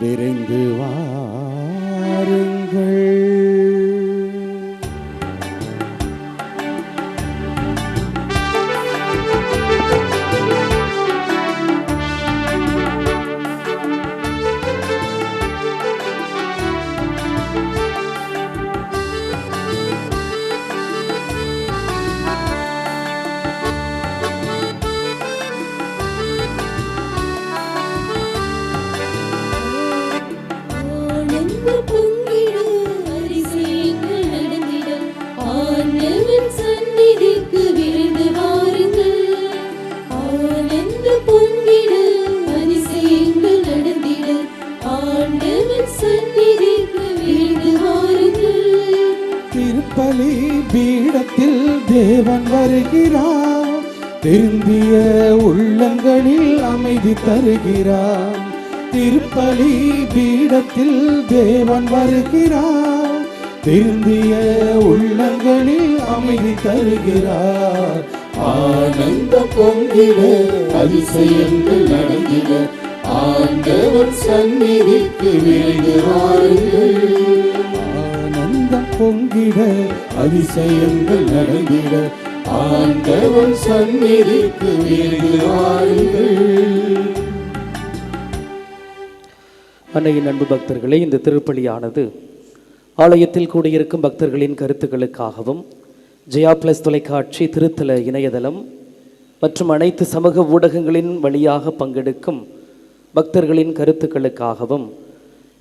விரைந்து வாருங்கள். திருப்பலி பீடத்தில் தேவன் வருகிறார், திரும்பிய உள்ளங்களில் அமைதி தருகிறார். திருப்பலி பீடத்தில் தேவன் வருகிறார், திரும்பிய உள்ளங்களில் அமைதி தருகிறார். ஆனந்த பொங்கிட அதிசயங்கள் நடந்திட ஆண்டவர் சந்நிதிக்கு விரைந்து வாருங்கள். ஆனந்தம் பொங்கிட அதிசயங்கள் நடந்திட ஆண்டவர் சந்நிதிக்கு விரைந்து வாருங்கள். அன்னையின் அன்பு பக்தர்களே, இந்த திருப்பலியானது ஆலயத்தில் கூடியிருக்கும் பக்தர்களின் கருத்துக்களுக்காகவும் ஜெயா பிளஸ் தொலைக்காட்சி, திருத்தல இணையதளம் மற்றும் அனைத்து சமூக ஊடகங்களின் வழியாக பங்கெடுக்கும் பக்தர்களின் கருத்துக்களுக்காகவும்,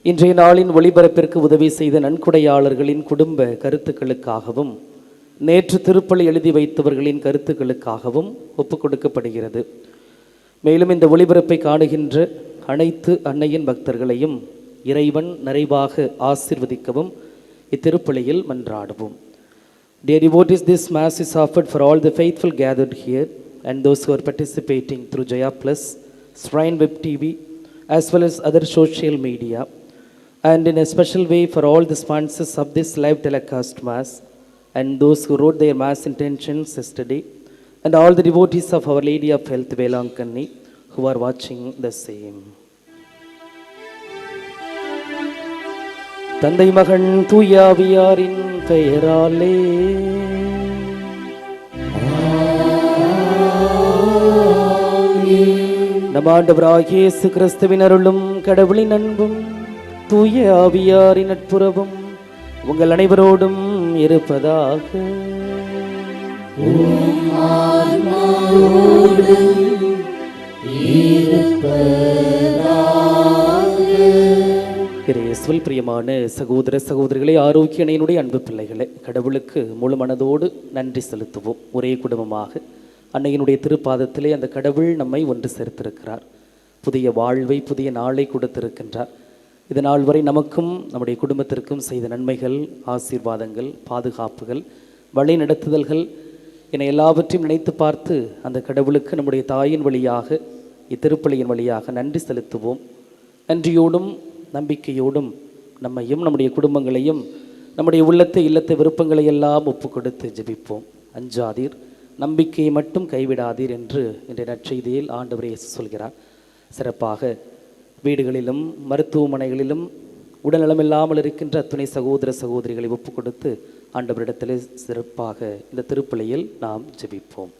இன்றைய நாளின் ஒளிபரப்பிற்கு உதவி செய்த நன்கொடையாளர்களின் குடும்ப கருத்துக்களுக்காகவும், நேற்று திருப்பலி எழுதி வைத்தவர்களின் கருத்துக்களுக்காகவும் ஒப்புக் கொடுக்கப்படுகிறது. மேலும் இந்த ஒளிபரப்பை காணுகின்ற அனைத்து அன்னையின் பக்தர்களையும் இறைவன் நிறைவாக ஆசீர்வதிக்கவும் இத்திருப்பலியில் மன்றாடுவோம். Dear devotees, this Mass is offered for all the faithful gathered here and those who are participating through Jaya Plus, Shrine Web TV, as well as other social media, and in a special way for all the sponsors of this live telecast Mass and those who wrote their Mass intentions yesterday, and all the devotees of Our Lady of Health, Velankanni, who are watching the same. தந்தை மகன் தூயாவியாரின் பெயராலே நம் ஆண்டவராகிய இயேசு கிறிஸ்துவின் அருளும் கடவுளின் அன்பும் தூய ஆவியாரின் நட்புறவும் உங்கள் அனைவரோடும் இருப்பதாக. இயேசுவில் பிரியமான சகோதர சகோதரிகளே, ஆரோக்கிய அன்னையினுடைய அன்பு பிள்ளைகளே, கடவுளுக்கு முழு மனதோடு நன்றி செலுத்துவோம். ஒரே குடும்பமாக அன்னையினுடைய திருப்பாதத்திலே அந்த கடவுள் நம்மை ஒன்று சேர்த்திருக்கிறார். புதிய வாழ்வை, புதிய நாளை கொடுத்திருக்கின்றார். இது நாள் வரை நமக்கும் நம்முடைய குடும்பத்திற்கும் செய்த நன்மைகள், ஆசீர்வாதங்கள், பாதுகாப்புகள், வழி நடத்துதல்கள் என எல்லாவற்றையும் நினைத்து பார்த்து அந்த கடவுளுக்கு நம்முடைய தாயின் வழியாக, இத்திருப்பலியின் வழியாக நன்றி செலுத்துவோம். நன்றியோடும் நம்பிக்கையோடும் நம்மையும் நம்முடைய குடும்பங்களையும் நம்முடைய உள்ளத்தை இல்லத்தை விருப்பங்களை எல்லாம் ஒப்பு கொடுத்து ஜெபிப்போம். அஞ்சாதீர், நம்பிக்கையை மட்டும் கைவிடாதீர் என்று இன்றைய நற்செய்தியில் ஆண்டவர் இயேசு சொல்கிறார். சிறப்பாக வீடுகளிலும் மருத்துவமனைகளிலும் உடல்நலமில்லாமல் இருக்கின்ற அத்துணை சகோதர சகோதரிகளை ஒப்பு கொடுத்து ஆண்டவரிடத்திலே சிறப்பாக இந்த திருப்பலியில் நாம் ஜெபிப்போம்.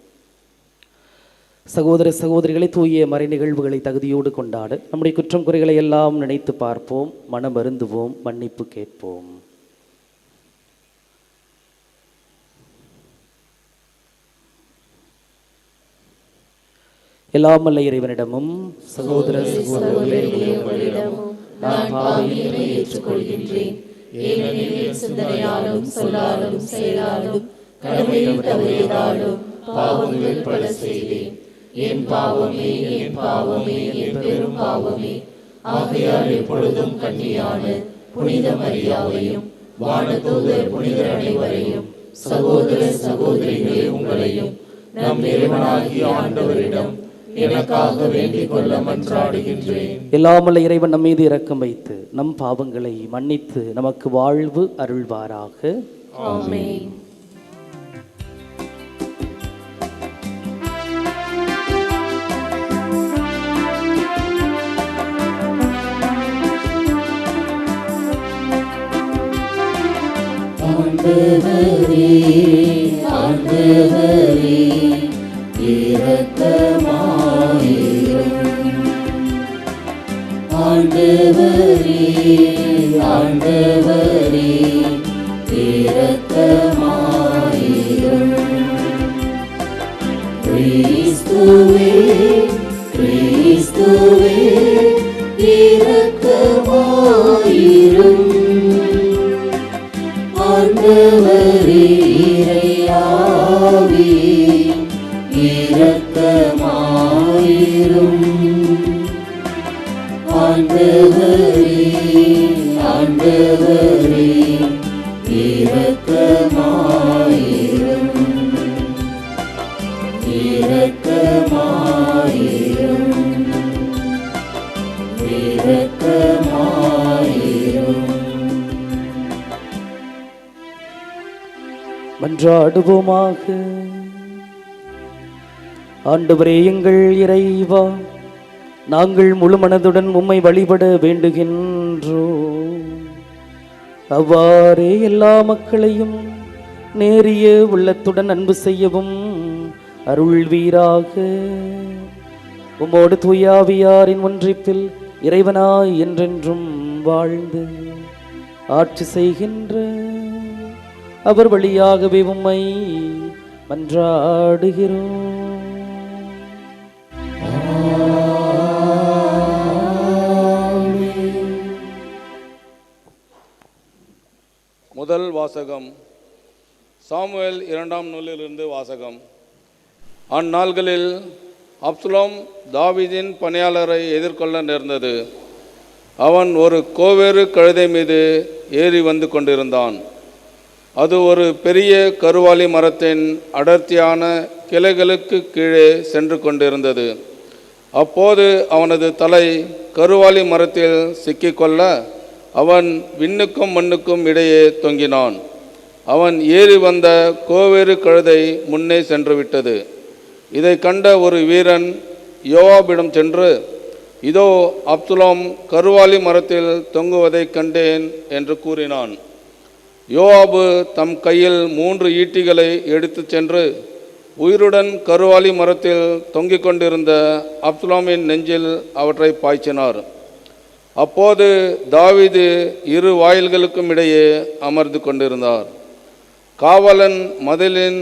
சகோதர சகோதரிகளை, தூய மறை நிகழ்வுகளை தகுதியோடு கொண்டாட நம்முடைய குற்றம் குறைகளை எல்லாம் நினைத்து பார்ப்போம், மனம் அருந்துவோம், மன்னிப்பு கேட்போம். எல்லாம் வல்ல இறைவனிடமும் சகோதர சகோதரிகளிடமும் நான் பாவிகளை ஏற்றுக்கொள்கின்றேன். ஏனெனில் சிந்தனையாலும் சொல்லாலும் செயலாலும் கடமையில் தவறியதாலும் பாவங்கள் பல செய்தேன். என் பாவமே, என் பாவமே, என் பெரும் பாவமே. ஆகையால் எப்பொழுதும் கன்னியான புனித மரியாவையும் வானதூதர் புனிதர் அனைவரையும் சகோதர சகோதரிகளே உங்களையும் நம் இறைவனாகிய ஆண்டவரிடம் எனக்காக வேண்டிக் கொள்ள மன்றாடுகின்றேன். எல்லாமல்ல இறைவன் நம் மீது இரக்கம் வைத்து நம் பாவங்களை மன்னித்து நமக்கு வாழ்வு அருள்வாராக. ஆமென். ஆண்டவரே ஆண்டவரே இரக்கமாயிரும். ஆண்டவரே ஆண்டவரே இரக்கமாயிரும். கிறிஸ்துவே கிறிஸ்துவே இரக்கமாயிரும். ஆண்டவரே இறையாவி இரக்கமாயிரும். ஆண்டவரே ஆண்டவரே இரக்கமாயிரும். இரக்கமாயிரும். இரக்கமாயிரும். மன்றாடுவோமாக. ஆண்டவரே எங்கள் இறைவா, நாங்கள் முழு மனதுடன் உம்மை வழிபட வேண்டுகின்றோம். அவ்வாறே எல்லா மக்களையும் நேரிய உள்ளத்துடன் அன்பு செய்யவும் அருள்வீராக. உம்மோடு தூயாவியாரின் ஒன்றிப்பில் இறைவனாய் என்றென்றும் வாழ்ந்து ஆட்சி செய்கின்ற அவர் வழியாகவே உம்மை மன்றாடுகிறோம். முதல் வாசகம் சாமுவேல் 2ஆம் நூலிலிருந்து வாசகம். அந்நாள்களில் அப்சலோம் தாவீதின் பணியாளரை எதிர்கொள்ள நேர்ந்தது. அவன் ஒரு கோவேறு கழுதை மீது ஏறி வந்து கொண்டிருந்தான். அது ஒரு பெரிய கருவாலி மரத்தின் அடர்த்தியான கிளைகளுக்கு கீழே சென்று கொண்டிருந்தது. அப்போது அவனது தலை கருவாலி மரத்தில் சிக்கிக்கொள்ள அவன் விண்ணுக்கும் மண்ணுக்கும் இடையே தொங்கினான். அவன் ஏறி வந்த கோவேறு கழுதை முன்னே சென்று விட்டது. இதை கண்ட ஒரு வீரன் யோவாபிடம் சென்று, இதோ அப்சலோம் கருவாலி மரத்தில் தொங்குவதை கண்டேன் என்று கூறினான். யோவாபு தம் கையில் 3 ஈட்டிகளை எடுத்து சென்று உயிருடன் கருவாலி மரத்தில் தொங்கிக் கொண்டிருந்த அப்சலோமின் நெஞ்சில் அவற்றை பாய்ச்சினார். அப்போது தாவீது 2 வாயில்களுக்கும் இடையே அமர்ந்து கொண்டிருந்தார். காவலன் மதிலின்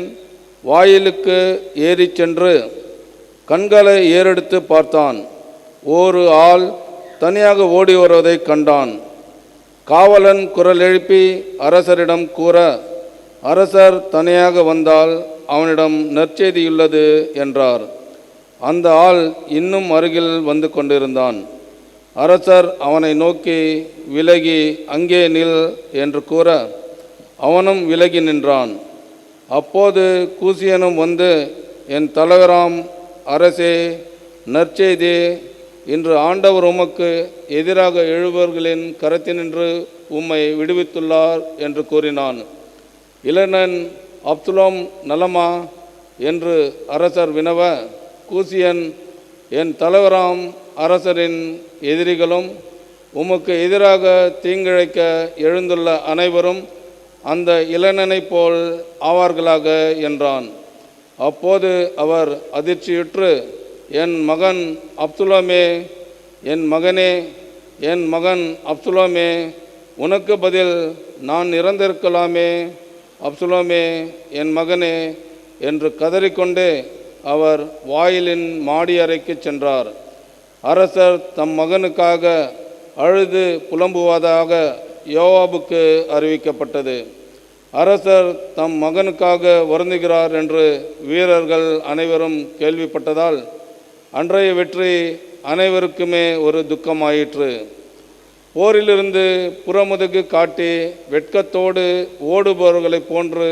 வாயிலுக்கு ஏறி சென்று கண்களை ஏறெடுத்து பார்த்தான். ஒரு ஆள் தனியாக ஓடி வருவதை கண்டான். காவலன் குரல் எழுப்பி அரசரிடம் கூற, அரசர் தனியாக வந்தால் அவனிடம் நற்செய்தியுள்ளது என்றார். அந்த ஆள் இன்னும் அருகில் வந்து கொண்டிருந்தான். அரசர் அவனை நோக்கி, விலகி அங்கே நில் என்று கூற அவனும் விலகி நின்றான். அப்போது கூசியனும் வந்து, என் தலைவராம் அரசே, நற்செய்தி, இன்று ஆண்டவர் உமக்கு எதிராக எழுபவர்களின் கரத்தினின்று உம்மை விடுவித்துள்ளார் என்று கூறினான். இளைஞன், அப்சலோம் நலமா என்று அரசர் வினவ, கூசியன், என் தலைவராம் அரசரின் எதிரிகளும் உமக்கு எதிராக தீங்கிழைக்க எழுந்துள்ள அனைவரும் அந்த இளைஞனைப் போல் ஆவார்களாக என்றான். அப்போது அவர் அதிர்ச்சியுற்று, என் மகன் அப்சலோமே, என் மகனே, என் மகன் அப்சலோமே, உனக்கு பதில் நான் இறந்திருக்கலாமே, அப்சலோமே, என் மகனே என்று கதறிக்கொண்டே அவர் வாயிலின் மாடி அறைக்கு சென்றார். அரசர் தம் மகனுக்காக அழுது புலம்புவதாக யோவாபுக்கு அறிவிக்கப்பட்டது. அரசர் தம் மகனுக்காக வருந்துகிறார் என்று வீரர்கள் அனைவரும் கேள்விப்பட்டதால் அன்றைய வெற்றி அனைவருக்குமே ஒரு துக்கமாயிற்று. போரிலிருந்து புறமுதுகு காட்டி வெட்கத்தோடு ஓடுபவர்களைப் போன்று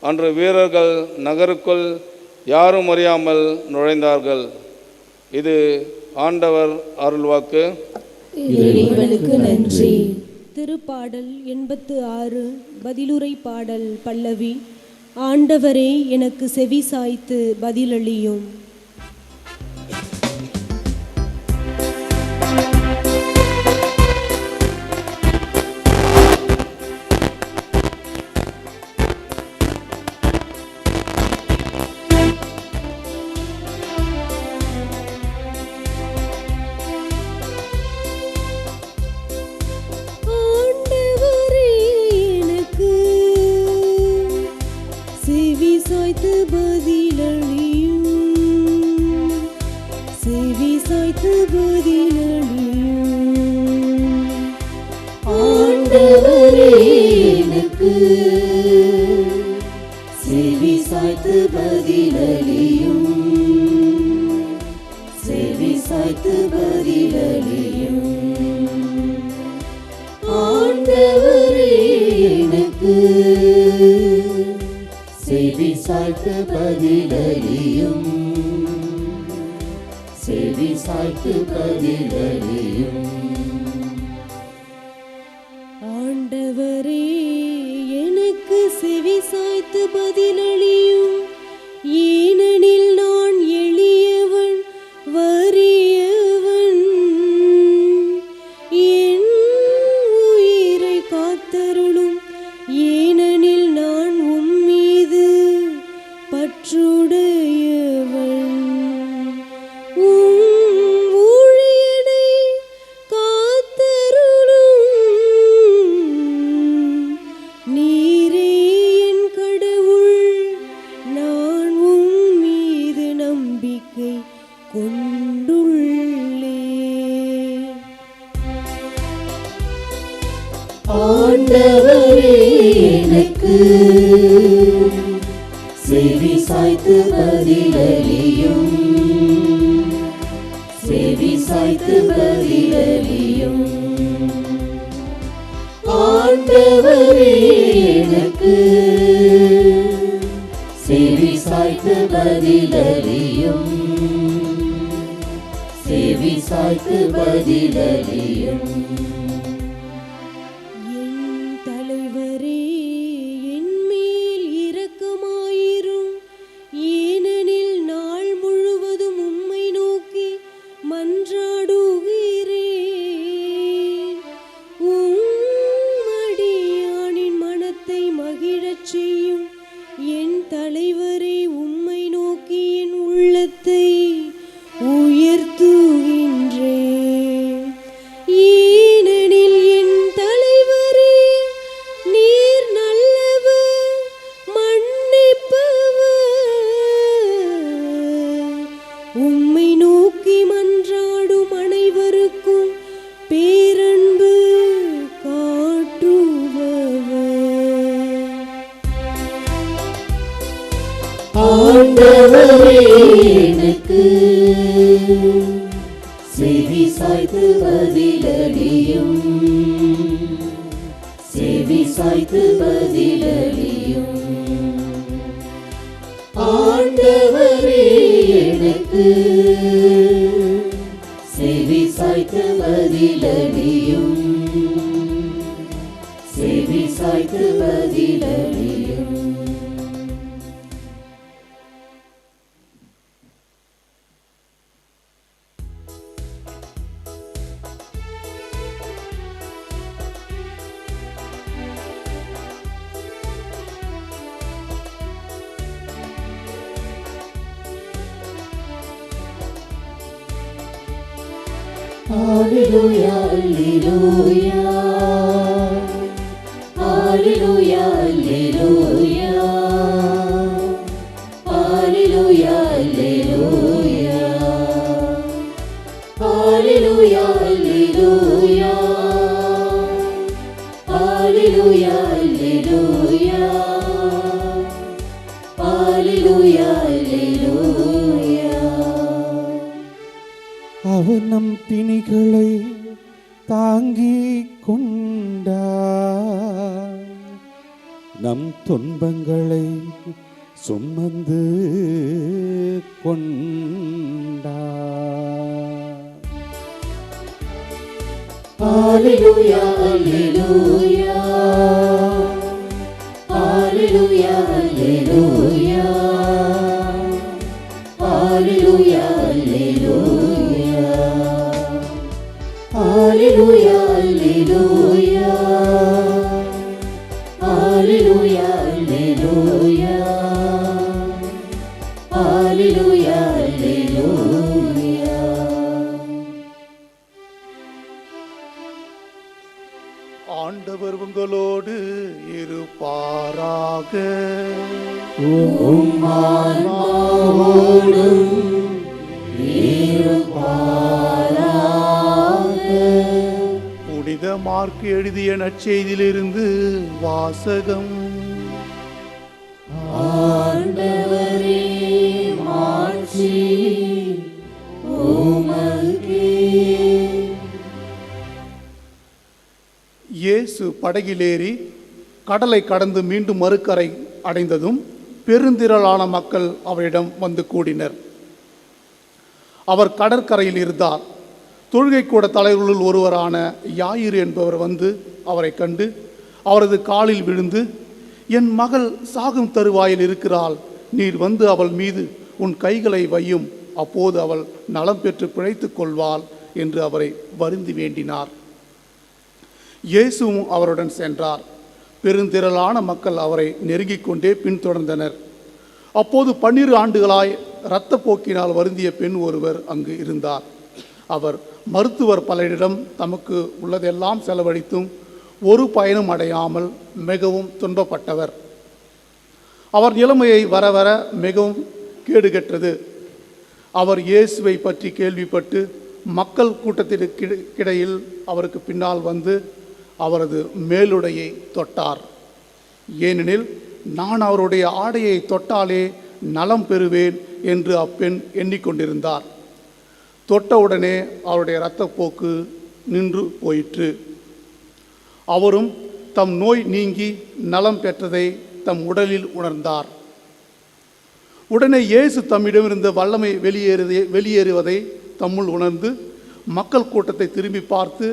அன்று வீரர்கள் நகருக்குள் யாரும் அறியாமல் நுழைந்தார்கள். இது ஆண்டவர் அருள்வாக்கு. இறைவனுக்கு நன்றி. திருப்பாடல் 86 பதிலுரை பாடல் பல்லவி. ஆண்டவரே எனக்கு செவி சாய்த்து பதிலளியும். எனக்கு செவி சாய்த்து பதிலளியும், செவி சாய்த்து பதிலளியும். ஆண்டவரே எனக்கு செவி சாய்த்து பதிலளியும், செவி சாய்த்து பதிலளியும். ஆண்டவரே எனக்கு செவி சாய்த்து பதிலளியும், ஏனெனில் நான் எளியவன் வறியவன். என் உயிரை காத்தருளும், ஏனெனில் நான் உம்மீது பற்றுடையவன். ஊழியனை காத்தருளும், நீரே என் கடவுள். நான் உம்மீது நம்பிக்கை கொண்டுள்ளேன். ஆண்டவரே எனக்கு செவி சாய்த்து பதிலளியும், செவி சாய்த்து பதிலளியும். ஆண்டவரே எனக்கு செவி சாய்த்து பதிலளியும், செவி சாய்த்து பதிலளியும். என் தலைவரே என் மேல் இரக்கமாயிரும், ஏனெனில் நாள் முழுவதும் உம்மை நோக்கி மன்றாடுகிறேன். உம்மடியானின் மனத்தை மகிழச் செய்யும் என் தலைவரே, உம்மை நோக்கி என் உள்ளத்தை உயர்த்துகின்றேன். ஏனெனில் என் தலைவரே நீர் நல்லவர், மன்னிப்பவர். உம்மை நோக்கி மன்றாடும் அனைவருக்கும் பேரன்பு காட்டுபவர். ஆண்டவரே எனக்கு செவி சாய்த்து பதிலளியும், செவி சாய்த்து பதிலளியும். ஆண்டவரே எனக்கு செவி சாய்த்து பதிலளியும், செவி சாய்த்து பதிலளியும். Hallelujah, hallelujah, hallelujah, hallelujah, hallelujah, hallelujah, hallelujah, hallelujah, hallelujah, hallelujah, hallelujah, hallelujah. அவர் நம் பிணிகளை தாங்கிக் கொண்டார், நம் துன்பங்களை சுமந்து கொண்டார். Hallelujah, hallelujah, hallelujah, hallelujah, hallelujah, hallelujah, hallelujah, hallelujah, hallelujah, hallelujah, hallelujah, hallelujah. ஆண்டவர் உங்களோடு இருப்பாராக. புனித மார்க்கு எழுதிய நற்செய்தியிலிருந்து வாசகம். ஆண்டவரே மாட்சி உமக்கே. இயேசு படகிலேறி கடலை கடந்து மீண்டும் மறுக்கரை அடைந்ததும் பெருந்திரளான மக்கள் அவரிடம் வந்து கூடினர். அவர் கடற்கரையில் இருந்தார். தொழுகை கூட தலைவர்களுள் ஒருவரான யாயிறு என்பவர் வந்து அவரை கண்டு அவரது காலில் விழுந்து, என் மகள் சாகும் தருவாயில் இருக்கிறாள், நீர் வந்து அவள் மீது உன் கைகளை வையும், அப்போது அவள் நலம் பெற்று பிழைத்துக் கொள்வாள் என்று அவரை வருந்தி வேண்டினார். இயேசுவும் அவருடன் சென்றார். பெருந்திரளான மக்கள் அவரை நெருங்கிக் கொண்டே பின்தொடர்ந்தனர். அப்போது 12 ஆண்டுகளாய் இரத்தப்போக்கினால் வருந்திய பெண் ஒருவர் அங்கு இருந்தார். அவர் மருத்துவர் பலரிடம் தமக்கு உள்ளதெல்லாம் செலவழித்தும் ஒரு பயனும் அடையாமல் மிகவும் துன்பப்பட்டவர். அவர் நிலைமையை வர வர மிகவும் கேடுகெட்டது. அவர் இயேசுவை பற்றி கேள்விப்பட்டு மக்கள் கூட்டத்திற்கிடையில் அவருக்கு பின்னால் வந்து அவரது மேலுடையை தொட்டார். ஏனெனில் நான் அவருடைய ஆடையை தொட்டாலே நலம் பெறுவேன் என்று அப்பெண் எண்ணிக்கொண்டிருந்தார். தொட்டவுடனே அவருடைய இரத்தப்போக்கு நின்று போயிற்று. அவரும் தம் நோய் நீங்கி நலம் பெற்றதை தம் உடலில் உணர்ந்தார். உடனே இயேசு தம்மிடமிருந்த வல்லமை வெளியேறுவதை தம்முள் உணர்ந்து மக்கள் கூட்டத்தை திரும்பி பார்த்து,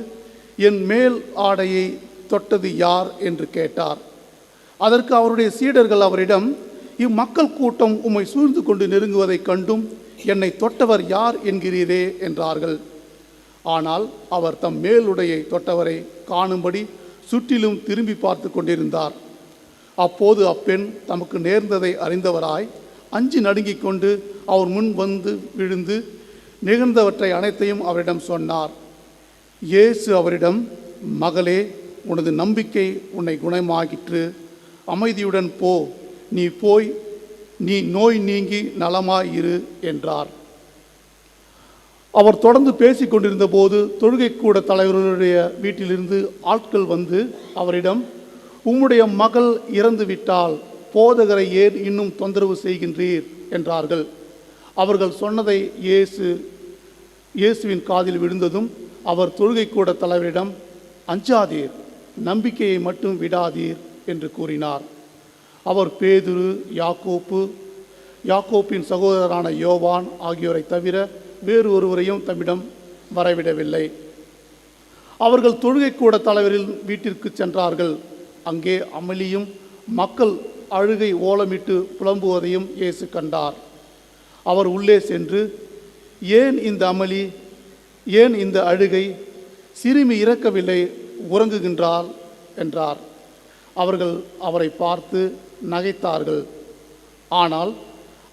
என் மேல் ஆடையை தொட்டது யார் என்று கேட்டார். அதற்கு அவருடைய சீடர்கள் அவரிடம், இம்மக்கள் கூட்டம் உம்மை சூழ்ந்து கொண்டு நெருங்குவதைக் கண்டும் என்னை தொட்டவர் யார் என்கிறீரே என்றார்கள். ஆனால் அவர் தம் மேலுடையை தொட்டவரை காணும்படி சுற்றிலும் திரும்பி பார்த்து கொண்டிருந்தார். அப்போது அப்பெண் தமக்கு நேர்ந்ததை அறிந்தவராய் அஞ்சி நடுங்கிக் கொண்டு அவர் முன் வந்து விழுந்து நிகழ்ந்தவற்றை அனைத்தையும் அவரிடம் சொன்னார். இயேசு அவரிடம், மகளே, உனது நம்பிக்கை உன்னை குணமாக்கிற்று, அமைதியுடன் போ, நீ நோய் நீங்கி நலமாயிரு என்றார். அவர் தொடர்ந்து பேசி கொண்டிருந்த போது தொழுகை கூட தலைவர்களுடைய வீட்டிலிருந்து ஆட்கள் வந்து அவரிடம், உம்முடைய மகள் இறந்து விட்டால் போதகரை ஏன் இன்னும் தொந்தரவு செய்கின்றீர் என்றார்கள். அவர்கள் சொன்னதை இயேசுவின் காதில் விழுந்ததும் அவர் தொழுகை கூட தலைவரிடம், அஞ்சாதீர், நம்பிக்கையை மட்டும் விடாதீர் என்று கூறினார். அவர் பேதுரு, யாக்கோப்பின் சகோதரரான யோவான் ஆகியோரை தவிர வேறு ஒருவரையும் தம்மிடம் வரவிடவில்லை. அவர்கள் தொழுகை கூட தலைவரின் வீட்டிற்கு சென்றார்கள். அங்கே அமளியும் மக்கள் அழுகை ஓலமிட்டு புலம்புவதையும் இயேசு கண்டார். அவர் உள்ளே சென்று, ஏன் இந்த அமளி, ஏன் இந்த அழுகை, சிறுமி இறக்கவில்லை, உறங்குகின்றார் என்றார். அவர்கள் அவரை பார்த்து நகைத்தார்கள். ஆனால்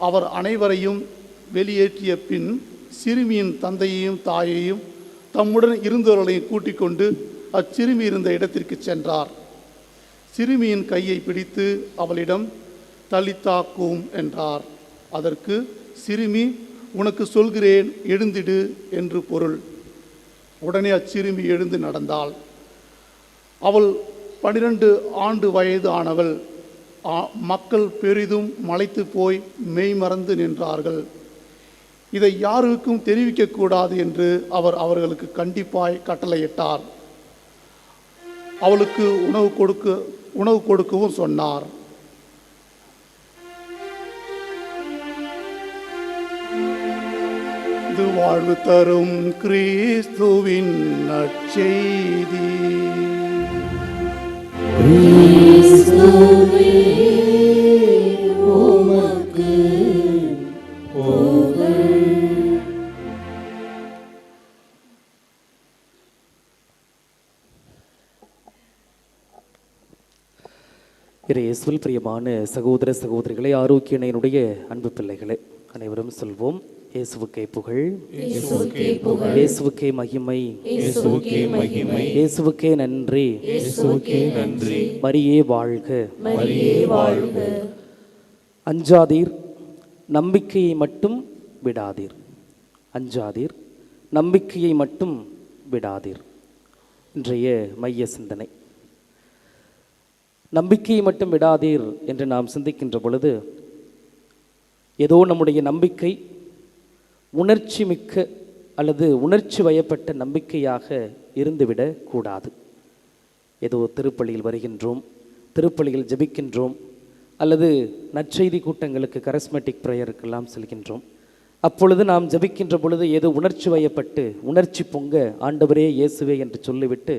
அவர் அனைவரையும் வெளியேற்றிய பின் சிறுமியின் தந்தையையும் தாயையும் தம்முடன் இருந்தவர்களையும் கூட்டிக் கொண்டு அச்சிறுமி இருந்த இடத்திற்கு சென்றார். சிறுமியின் கையை பிடித்து அவளிடம், தலித்தா கூம் என்றார். அதற்கு, சிறுமி, உனக்கு சொல்கிறேன், எழுந்திடு என்று பொருள். உடனே அச்சிறுமி எழுந்து நடந்தாள். அவள் 12 ஆண்டு வயது ஆனவள். மக்கள் பெரிதும் மலைத்து போய் மெய்மறந்து நின்றார்கள். இதை யாருக்கும் தெரிவிக்கக்கூடாது என்று அவர் அவர்களுக்கு கண்டிப்பாய் கட்டளையிட்டார். அவளுக்கு உணவு கொடுக்கவும் சொன்னார். இது வாழ்வு தரும் கிறிஸ்துவின் நற்செய்தி. இயேசுவில் பிரியமான சகோதர சகோதரிகளே, ஆரோக்கியனையினுடைய அன்பு பிள்ளைகளே, அனைவரும் சொல்வோம், இயேசுவுக்கே புகழ், இயேசுவுக்கே மகிமை, இயேசுவுக்கே நன்றி, மரியே வாழ்க. அஞ்சாதீர், நம்பிக்கையை மட்டும் விடாதீர். அஞ்சாதீர், நம்பிக்கையை மட்டும் விடாதீர். இன்றைய மைய சிந்தனை. நம்பிக்கையை மட்டும் விடாதீர் என்று நாம் சிந்திக்கின்ற பொழுது, ஏதோ நம்முடைய நம்பிக்கை உணர்ச்சி மிக்க அல்லது உணர்ச்சி வயப்பட்ட நம்பிக்கையாக இருந்துவிடக் கூடாது. ஏதோ திருப்பலியில் வருகின்றோம், திருப்பலியில் ஜெபிக்கின்றோம், அல்லது நற்செய்தி கூட்டங்களுக்கு கரிஸ்மேட்டிக் ப்ரேயருக்கெல்லாம் செல்கின்றோம். அப்பொழுது நாம் ஜெபிக்கின்ற பொழுது ஏதோ உணர்ச்சி வயப்பட்டு உணர்ச்சி பொங்க ஆண்டவரே இயேசுவே என்று சொல்லிவிட்டு,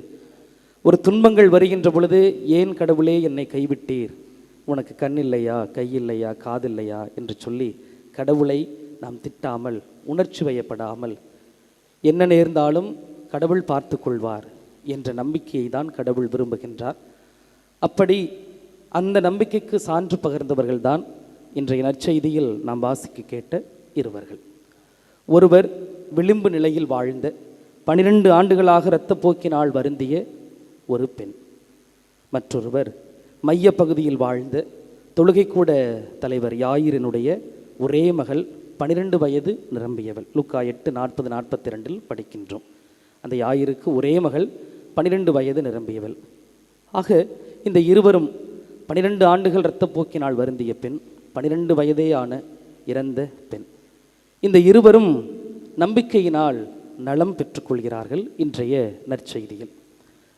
ஒரு துன்பங்கள் வருகின்ற பொழுது ஏன் கடவுளே என்னை கைவிட்டீர், உனக்கு கண் இல்லையா, கை இல்லையா, காதில்லையா என்று சொல்லி கடவுளை நாம் திட்டாமல், உணர்ச்சி வயப்படாமல், என்ன நேர்ந்தாலும் கடவுள் பார்த்து கொள்வார் என்ற நம்பிக்கையை தான் கடவுள் விரும்புகின்றார். அப்படி அந்த நம்பிக்கைக்கு சான்று பகிர்ந்தவர்கள்தான் இன்றைய நற்செய்தியில் நாம் வாசிக்க கேட்ட இருவர்கள். ஒருவர் விளிம்பு நிலையில் வாழ்ந்த 12 ஆண்டுகளாக இரத்தப்போக்கினால் வருந்திய ஒரு பெண். மற்றொருவர் மைய பகுதியில் வாழ்ந்த தொழுகைக்கூட தலைவர் யாயிரினுடைய ஒரே மகள் 12 வயது நிரம்பியவள். லூக்கா 8:40-42 படிக்கின்றோம். அந்த யாயிருக்கு ஒரே மகள் 12 வயது நிரம்பியவள். ஆக இந்த இருவரும் 12 ஆண்டுகள் இரத்தப்போக்கினால் வருந்திய பெண், 12 வயதேயான இறந்த பெண். இந்த இருவரும் நம்பிக்கையினால் நலம் பெற்றுக்கொள்கிறார்கள். இன்றைய நற்செய்தியில்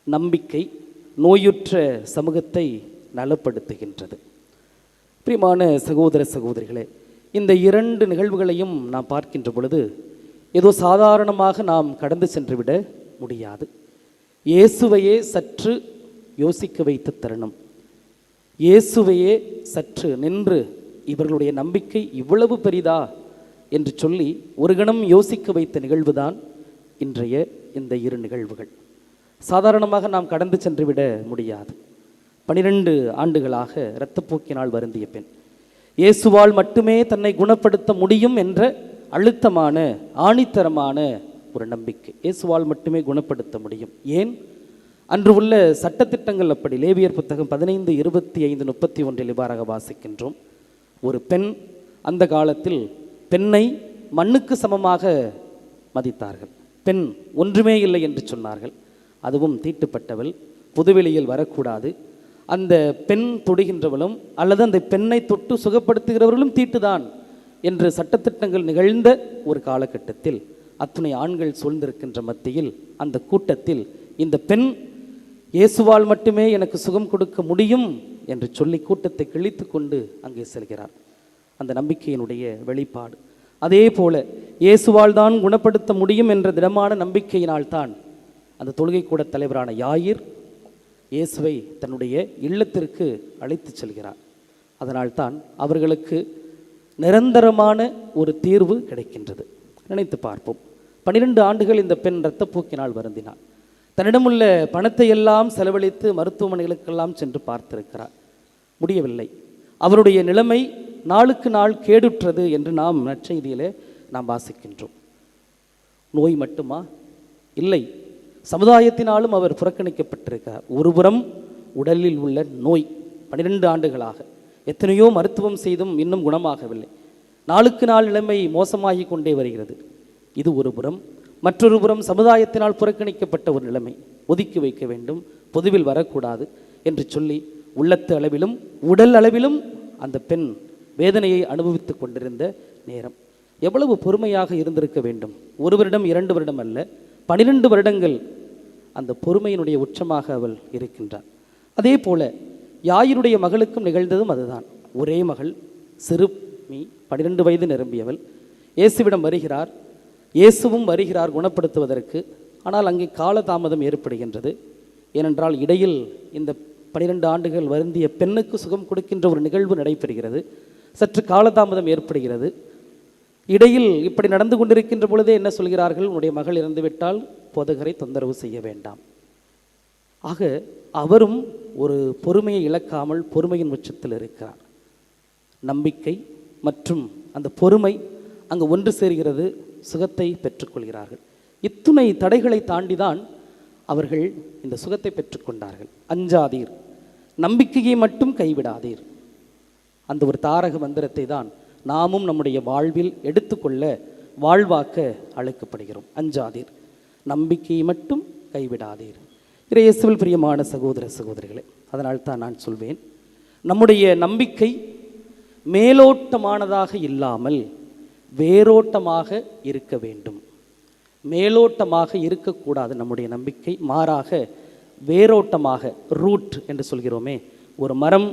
நம்பிக்கை நோயுற்ற சமூகத்தை நலப்படுத்துகின்றது. பிரியமான சகோதர சகோதரிகளே, இந்த 2 நிகழ்வுகளையும் நாம் பார்க்கின்ற பொழுது ஏதோ சாதாரணமாக நாம் கடந்து சென்றுவிட முடியாது. இயேசுவையே சற்று யோசிக்க வைத்த தருணம், இயேசுவையே சற்று நின்று இவர்களுடைய நம்பிக்கை இவ்வளவு பெரிதா என்று சொல்லி ஒரு கணம் யோசிக்க வைத்த நிகழ்வுதான் இன்றைய இந்த 2 நிகழ்வுகள். சாதாரணமாக நாம் கடந்து சென்றுவிட முடியாது. 12 ஆண்டுகளாக இரத்தப்போக்கினால் வருந்திய பெண், இயேசுவால் மட்டுமே தன்னை குணப்படுத்த முடியும் என்ற அழுத்தமான ஆணித்தரமான ஒரு நம்பிக்கை. இயேசுவால் மட்டுமே குணப்படுத்த முடியும். ஏன்? அன்று உள்ள சட்டத்திட்டங்கள் அப்படி. லேவியர் புத்தகம் 15:25-31 இவ்வாறாக வாசிக்கின்றோம். ஒரு பெண், அந்த காலத்தில் பெண்ணை மண்ணுக்கு சமமாக மதித்தார்கள். பெண் ஒன்றுமே இல்லை என்று சொன்னார்கள். அதுவும் தீட்டுப்பட்டவள், பொதுவெளியில் வரக்கூடாது. அந்த பெண் தொடுகின்றவளும் அல்லது அந்த பெண்ணை தொட்டு சுகப்படுத்துகிறவர்களும் தீட்டுதான் என்று சட்டத்திட்டங்கள் நிகழ்ந்த ஒரு காலகட்டத்தில் அத்துணை ஆண்கள் சூழ்ந்திருக்கின்ற மத்தியில் அந்த கூட்டத்தில் இந்த பெண் இயேசுவால் மட்டுமே எனக்கு சுகம் கொடுக்க முடியும் என்று சொல்லி கூட்டத்தை கிழித்து கொண்டு அங்கே செல்கிறார். அந்த நம்பிக்கையினுடைய வெளிப்பாடு. அதே போல இயேசுவால் தான் குணப்படுத்த முடியும் என்ற திடமான நம்பிக்கையினால்தான் அந்த தொழுகை கூட தலைவரான யாயிர் இயேசுவை தன்னுடைய இல்லத்திற்கு அழைத்து செல்கிறார். அதனால்தான் அவர்களுக்கு நிரந்தரமான ஒரு தீர்வு கிடைக்கின்றது. நினைத்து பார்ப்போம். 12 ஆண்டுகள் இந்த பெண் இரத்தப்போக்கினால் வருந்தினாள். தன்னிடமுள்ள பணத்தை எல்லாம் செலவழித்து மருத்துவமனைகளுக்கெல்லாம் சென்று பார்த்திருக்கிறார். முடியவில்லை. அவருடைய நிலைமை நாளுக்கு நாள் கேடுற்றது என்று நாம் நற்செய்தியிலே நாம் வாசிக்கின்றோம். நோய் மட்டுமா? இல்லை, சமுதாயத்தினாலும் அவர் புறக்கணிக்கப்பட்டிருக்கிறார். ஒருபுறம் உடலில் உள்ள நோய் 12 ஆண்டுகளாக எத்தனையோ மருத்துவம் செய்தும் இன்னும் குணமாகவில்லை. நாளுக்கு நாள் நிலைமை மோசமாகி கொண்டே வருகிறது. இது ஒரு புறம். மற்றொரு புறம் சமுதாயத்தினால் புறக்கணிக்கப்பட்ட ஒரு நிலைமை. ஒதுக்கி வைக்க வேண்டும், பொதுவில் வரக்கூடாது என்று சொல்லி உள்ளத்து அளவிலும் உடல் அளவிலும் அந்த பெண் வேதனையை அனுபவித்து கொண்டிருந்த நேரம். எவ்வளவு பொறுமையாக இருந்திருக்க வேண்டும். 1 வருடம் 2 வருடம் அல்ல, 12 வருடங்கள் அந்த பொறுமையினுடைய உச்சமாக அவள் இருக்கின்றார். அதே போல யாயினுடைய மகளுக்கும் நிகழ்ந்ததும் அதுதான். ஒரே மகள், சிறுமி, 12 வயது நிரம்பியவள். இயேசுவிடம் வருகிறார். இயேசுவும் வருகிறார் குணப்படுத்துவதற்கு. ஆனால் அங்கே காலதாமதம் ஏற்படுகின்றது. ஏனென்றால் இடையில் இந்த 12 ஆண்டுகள் வருந்திய பெண்ணுக்கு சுகம் கொடுக்கின்ற ஒரு நிகழ்வு நடைபெறுகிறது. சற்று காலதாமதம் ஏற்படுகிறது. இடையில் இப்படி நடந்து கொண்டிருக்கின்ற பொழுதே என்ன சொல்கிறார்கள்? உன்னுடைய மகள் இறந்துவிட்டால் போதகரை தொந்தரவு செய்ய வேண்டாம். ஆக அவரும் ஒரு பொறுமையை இழக்காமல் பொறுமையின் உச்சத்தில் இருக்கிறார். நம்பிக்கை மற்றும் அந்த பொறுமை அங்கு ஒன்று சேர்கிறது. சுகத்தை பெற்றுக்கொள்கிறார்கள். இத்துணை தடைகளை தாண்டிதான் அவர்கள் இந்த சுகத்தை பெற்றுக்கொண்டார்கள். அஞ்சாதீர், நம்பிக்கையை மட்டும் கைவிடாதீர். அந்த ஒரு தாரக மந்திரத்தை தான் நாமும் நம்முடைய வாழ்வில் எடுத்துக்கொள்ள, வாழ்வாக்க அழைக்கப்படுகிறோம். அஞ்சாதீர், நம்பிக்கையை மட்டும் கைவிடாதீர். இயேசுவில் பிரியமான சகோதர சகோதரிகளே, அதனால் தான் நான் சொல்வேன், நம்முடைய நம்பிக்கை மேலோட்டமானதாக இல்லாமல் வேரோட்டமாக இருக்க வேண்டும். மேலோட்டமாக இருக்கக்கூடாது நம்முடைய நம்பிக்கை, மாறாக வேரோட்டமாக, ரூட் என்று சொல்கிறோமே, ஒரு மரம்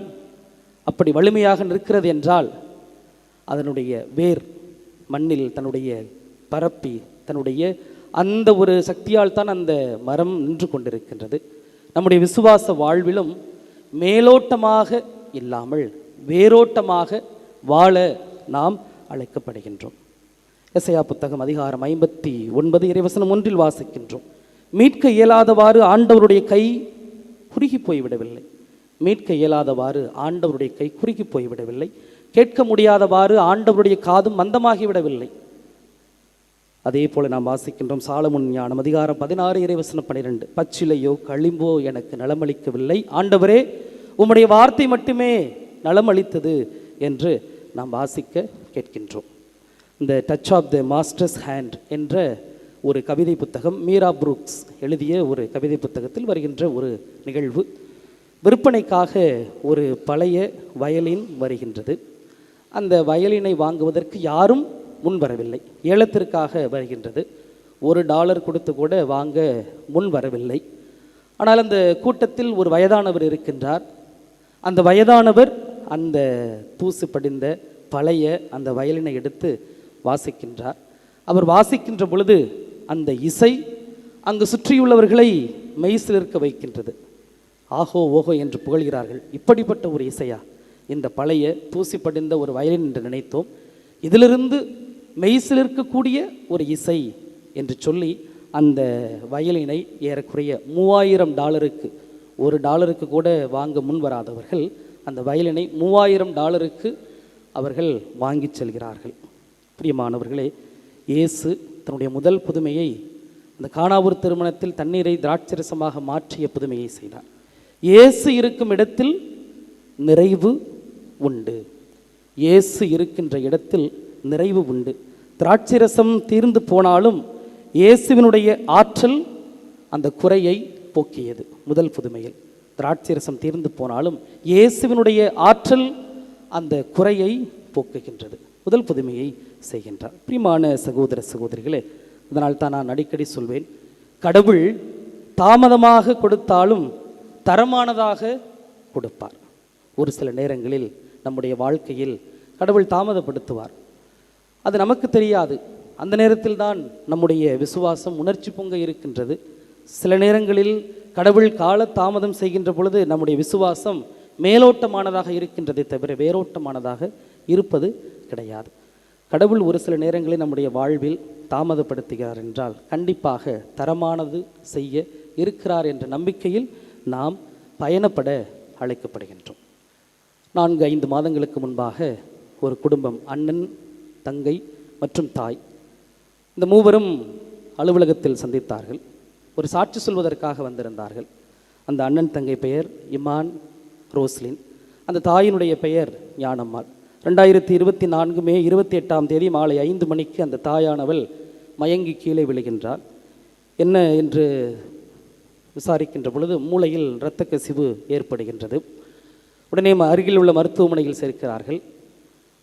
அப்படி வலிமையாக நிற்கிறது என்றால் அதனுடைய வேர் மண்ணில் தன்னுடைய பரப்பி தன்னுடைய அந்த ஒரு சக்தியால் தான் அந்த மரம் நின்று கொண்டிருக்கின்றது. நம்முடைய விசுவாச வாழ்விலும் மேலோட்டமாக இல்லாமல் வேரோட்டமாக வாழ நாம் அழைக்கப்படுகின்றோம். எசையா புத்தகம் அதிகாரம் 59 இறைவசனம் 1 வாசிக்கின்றோம். மீட்க இயலாதவாறு ஆண்டவருடைய கை குறுகி போய்விடவில்லை. மீட்க இயலாதவாறு ஆண்டவருடைய கை குறுகி போய்விடவில்லை. கேட்க முடியாதவாறு ஆண்டவருடைய காதும் மந்தமாகிவிடவில்லை. அதே போல நாம் வாசிக்கின்றோம் சாலமோன் ஞானம் அதிகாரம் 16 இறைவசனம் 12. பச்சிலையோ களிம்போ எனக்கு நலமளிக்கவில்லை, ஆண்டவரே உம்முடைய வார்த்தை மட்டுமே நலமளித்தது என்று நாம் வாசிக்க கேட்கின்றோம். இந்த touch of the master's hand என்ற ஒரு கவிதை புத்தகம், மீரா புரூக்ஸ் எழுதிய ஒரு கவிதை புத்தகத்தில் வருகின்ற ஒரு நிகழ்வு. விற்பனைக்காக ஒரு பழைய வயலின் வருகின்றது. அந்த வயலினை வாங்குவதற்கு யாரும் முன் வரவில்லை. ஏலத்திற்காக வருகின்றது. $1 கொடுத்து கூட வாங்க முன் வரவில்லை. ஆனால் அந்த கூட்டத்தில் ஒரு வயதானவர் இருக்கின்றார். அந்த வயதானவர் அந்த தூசு படிந்த பழைய அந்த வயலினை எடுத்து வாசிக்கின்றார். அவர் வாசிக்கின்ற பொழுது அந்த இசை அங்கு சுற்றியுள்ளவர்களை மெய்சிலிருக்க வைக்கின்றது. ஆஹோ ஓஹோ என்று புகழ்கிறார்கள். இப்படிப்பட்ட ஒரு இசையா இந்த பழைய தூசி படிந்த ஒரு வயலின் என்று நினைத்தோம். இதிலிருந்து மெய்சிலிருக்கக்கூடிய ஒரு இசை என்று சொல்லி அந்த வயலினை ஏறக்குறைய $3000, $1 கூட வாங்க முன் வராதவர்கள் அந்த வயலினை $3000 அவர்கள் வாங்கி செல்கிறார்கள். பிரியமானவர்களே, இயேசு தன்னுடைய முதல் புதுமையை அந்த கானாவூர் திருமணத்தில் தண்ணீரை திராட்சரசமாக மாற்றிய புதுமையை செய்தார். இயேசு இருக்கும் இடத்தில் நிறைவு உண்டு. இயேசு இருக்கின்ற இடத்தில் நிறைவு உண்டு. திராட்சரசம் தீர்ந்து போனாலும் இயேசுவினுடைய ஆற்றல் அந்த குறையை போக்கியது. முதல் புதுமையில் திராட்சரசம் தீர்ந்து போனாலும் இயேசுவினுடைய ஆற்றல் அந்த குறையை போக்குகின்றது. முதல் புதுமையை செய்கின்றார். பிரியமான சகோதர சகோதரிகளே, அதனால் தான் நான் அடிக்கடி சொல்வேன், கடவுள் தாமதமாக கொடுத்தாலும் தரமானதாக கொடுப்பார். ஒரு சில நேரங்களில் நம்முடைய வாழ்க்கையில் கடவுள் தாமதப்படுத்துவார். அது நமக்கு தெரியாது. அந்த நேரத்தில் தான் நம்முடைய விசுவாசம் உணர்ச்சி பொங்க இருக்கின்றது. சில நேரங்களில் கடவுள் கால தாமதம் செய்கின்ற பொழுது நம்முடைய விசுவாசம் மேலோட்டமானதாக இருக்கின்றதை தவிர வேரோட்டமானதாக இருப்பது கிடையாது. கடவுள் ஒரு சில நேரங்களில் நம்முடைய வாழ்வில் தாமதப்படுத்துகிறார் என்றால் கண்டிப்பாக தரமானது செய்ய இருக்கிறார் என்ற நம்பிக்கையில் நாம் பயணப்பட அழைக்கப்படுகின்றோம். 4-5 மாதங்களுக்கு முன்பாக ஒரு குடும்பம், அண்ணன், தங்கை மற்றும் தாய், இந்த மூவரும் அலுவலகத்தில் சந்தித்தார்கள். ஒரு சாட்சி சொல்வதற்காக வந்திருந்தார்கள். அந்த அண்ணன் தங்கை பெயர் இமான் ரோஸ்லின், அந்த தாயினுடைய பெயர் ஞானம்மாள். 2024 மே 28 மாலை 5 மணிக்கு அந்த தாயானவள் மயங்கி கீழே விழுகின்றாள். என்ன என்று விசாரிக்கின்ற பொழுது மூளையில் இரத்த கசிவு ஏற்படுகின்றது. உடனே அருகில் உள்ள மருத்துவமனையில் சேர்க்கிறார்கள்.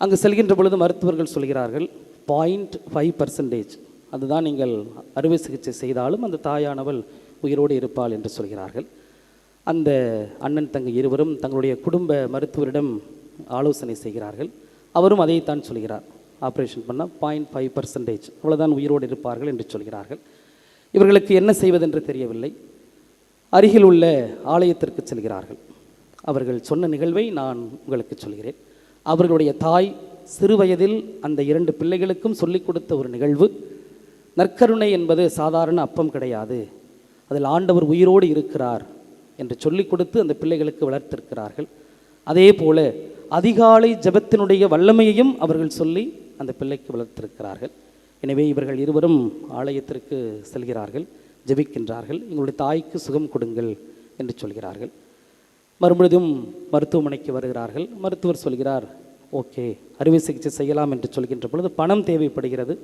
அங்கு செல்கின்ற பொழுது மருத்துவர்கள் சொல்கிறார்கள் 0.5%, அதுதான் நீங்கள் அறுவை சிகிச்சை செய்தாலும் அந்த தாயானவள் உயிரோடு இருப்பாள் என்று சொல்கிறார்கள். அந்த அண்ணன் தங்கை இருவரும் தங்களுடைய குடும்ப மருத்துவரிடம் ஆலோசனை செய்கிறார்கள். அவரும் அதைத்தான் சொல்கிறார், ஆப்ரேஷன் பண்ணால் 0.5%, அவ்வளோதான் உயிரோடு இருப்பார்கள் என்று சொல்கிறார்கள். இவர்களுக்கு என்ன செய்வதென்று தெரியவில்லை. அருகில் உள்ள ஆலயத்திற்கு செல்கிறார்கள். அவர்கள் சொன்ன நிகழ்வை நான் உங்களுக்கு சொல்கிறேன். அவர்களுடைய தாய் சிறுவயதில் அந்த 2 பிள்ளைகளுக்கும் சொல்லிக் கொடுத்த ஒரு நிகழ்வு, நற்கருணை என்பது சாதாரண அப்பம் கிடையாது, அதில் ஆண்டவர் உயிரோடு இருக்கிறார் என்று சொல்லிக் கொடுத்து அந்த பிள்ளைகளுக்கு வளர்த்திருக்கிறார்கள். அதே போல அதிகாலை ஜெபத்தினுடைய வல்லமையையும் அவர்கள் சொல்லி அந்த பிள்ளைக்கு வளர்த்திருக்கிறார்கள். எனவே இவர்கள் இருவரும் ஆலயத்திற்கு செல்கிறார்கள், ஜெபிக்கின்றார்கள். எங்களுடைய தாய்க்கு சுகம் கொடுங்கள் என்று சொல்கிறார்கள். மறுபடியும் மருத்துவமனைக்கு வருகிறார்கள். மருத்துவர் சொல்கிறார், ஓகே, அறுவை சிகிச்சை செய்யலாம் என்று சொல்கின்ற பொழுது பணம் தேவைப்படுகிறது,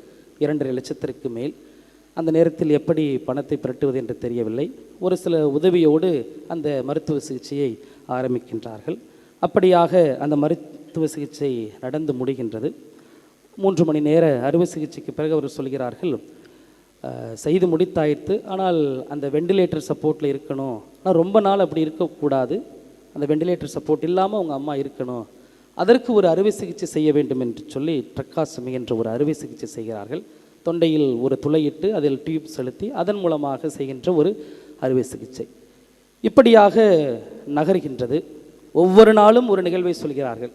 2.5 லட்சத்திற்கு மேல். அந்த நேரத்தில் எப்படி பணத்தை பிரட்டுவது என்று தெரியவில்லை. ஒரு சில உதவியோடு அந்த மருத்துவ சிகிச்சையை ஆரம்பிக்கின்றார்கள். அப்படியாக அந்த மருத்துவ சிகிச்சை நடந்து முடிகின்றது. 3 மணி நேர அறுவை சிகிச்சைக்கு பிறகு அவர் சொல்கிறார்கள், செய்து முடித்தாயிற்று, ஆனால் அந்த வெண்டிலேட்டர் சப்போர்ட்டில் இருக்கணும், ஆனால் ரொம்ப நாள் அப்படி இருக்கக்கூடாது, அந்த வெண்டிலேட்டர் சப்போர்ட் இல்லாமல் அவங்க அம்மா இருக்கணும், அதற்கு ஒரு அறுவை சிகிச்சை செய்ய வேண்டும் என்று சொல்லி ட்ரக்காசமி என்ற ஒரு அறுவை சிகிச்சை செய்கிறார்கள். தொண்டையில் ஒரு துளையிட்டு அதில் டியூப் செலுத்தி அதன் மூலமாக செய்கின்ற ஒரு அறுவை சிகிச்சை. இப்படியாக நகர்கின்றது. ஒவ்வொரு நாளும் ஒரு நிகழ்வை சொல்கிறார்கள்.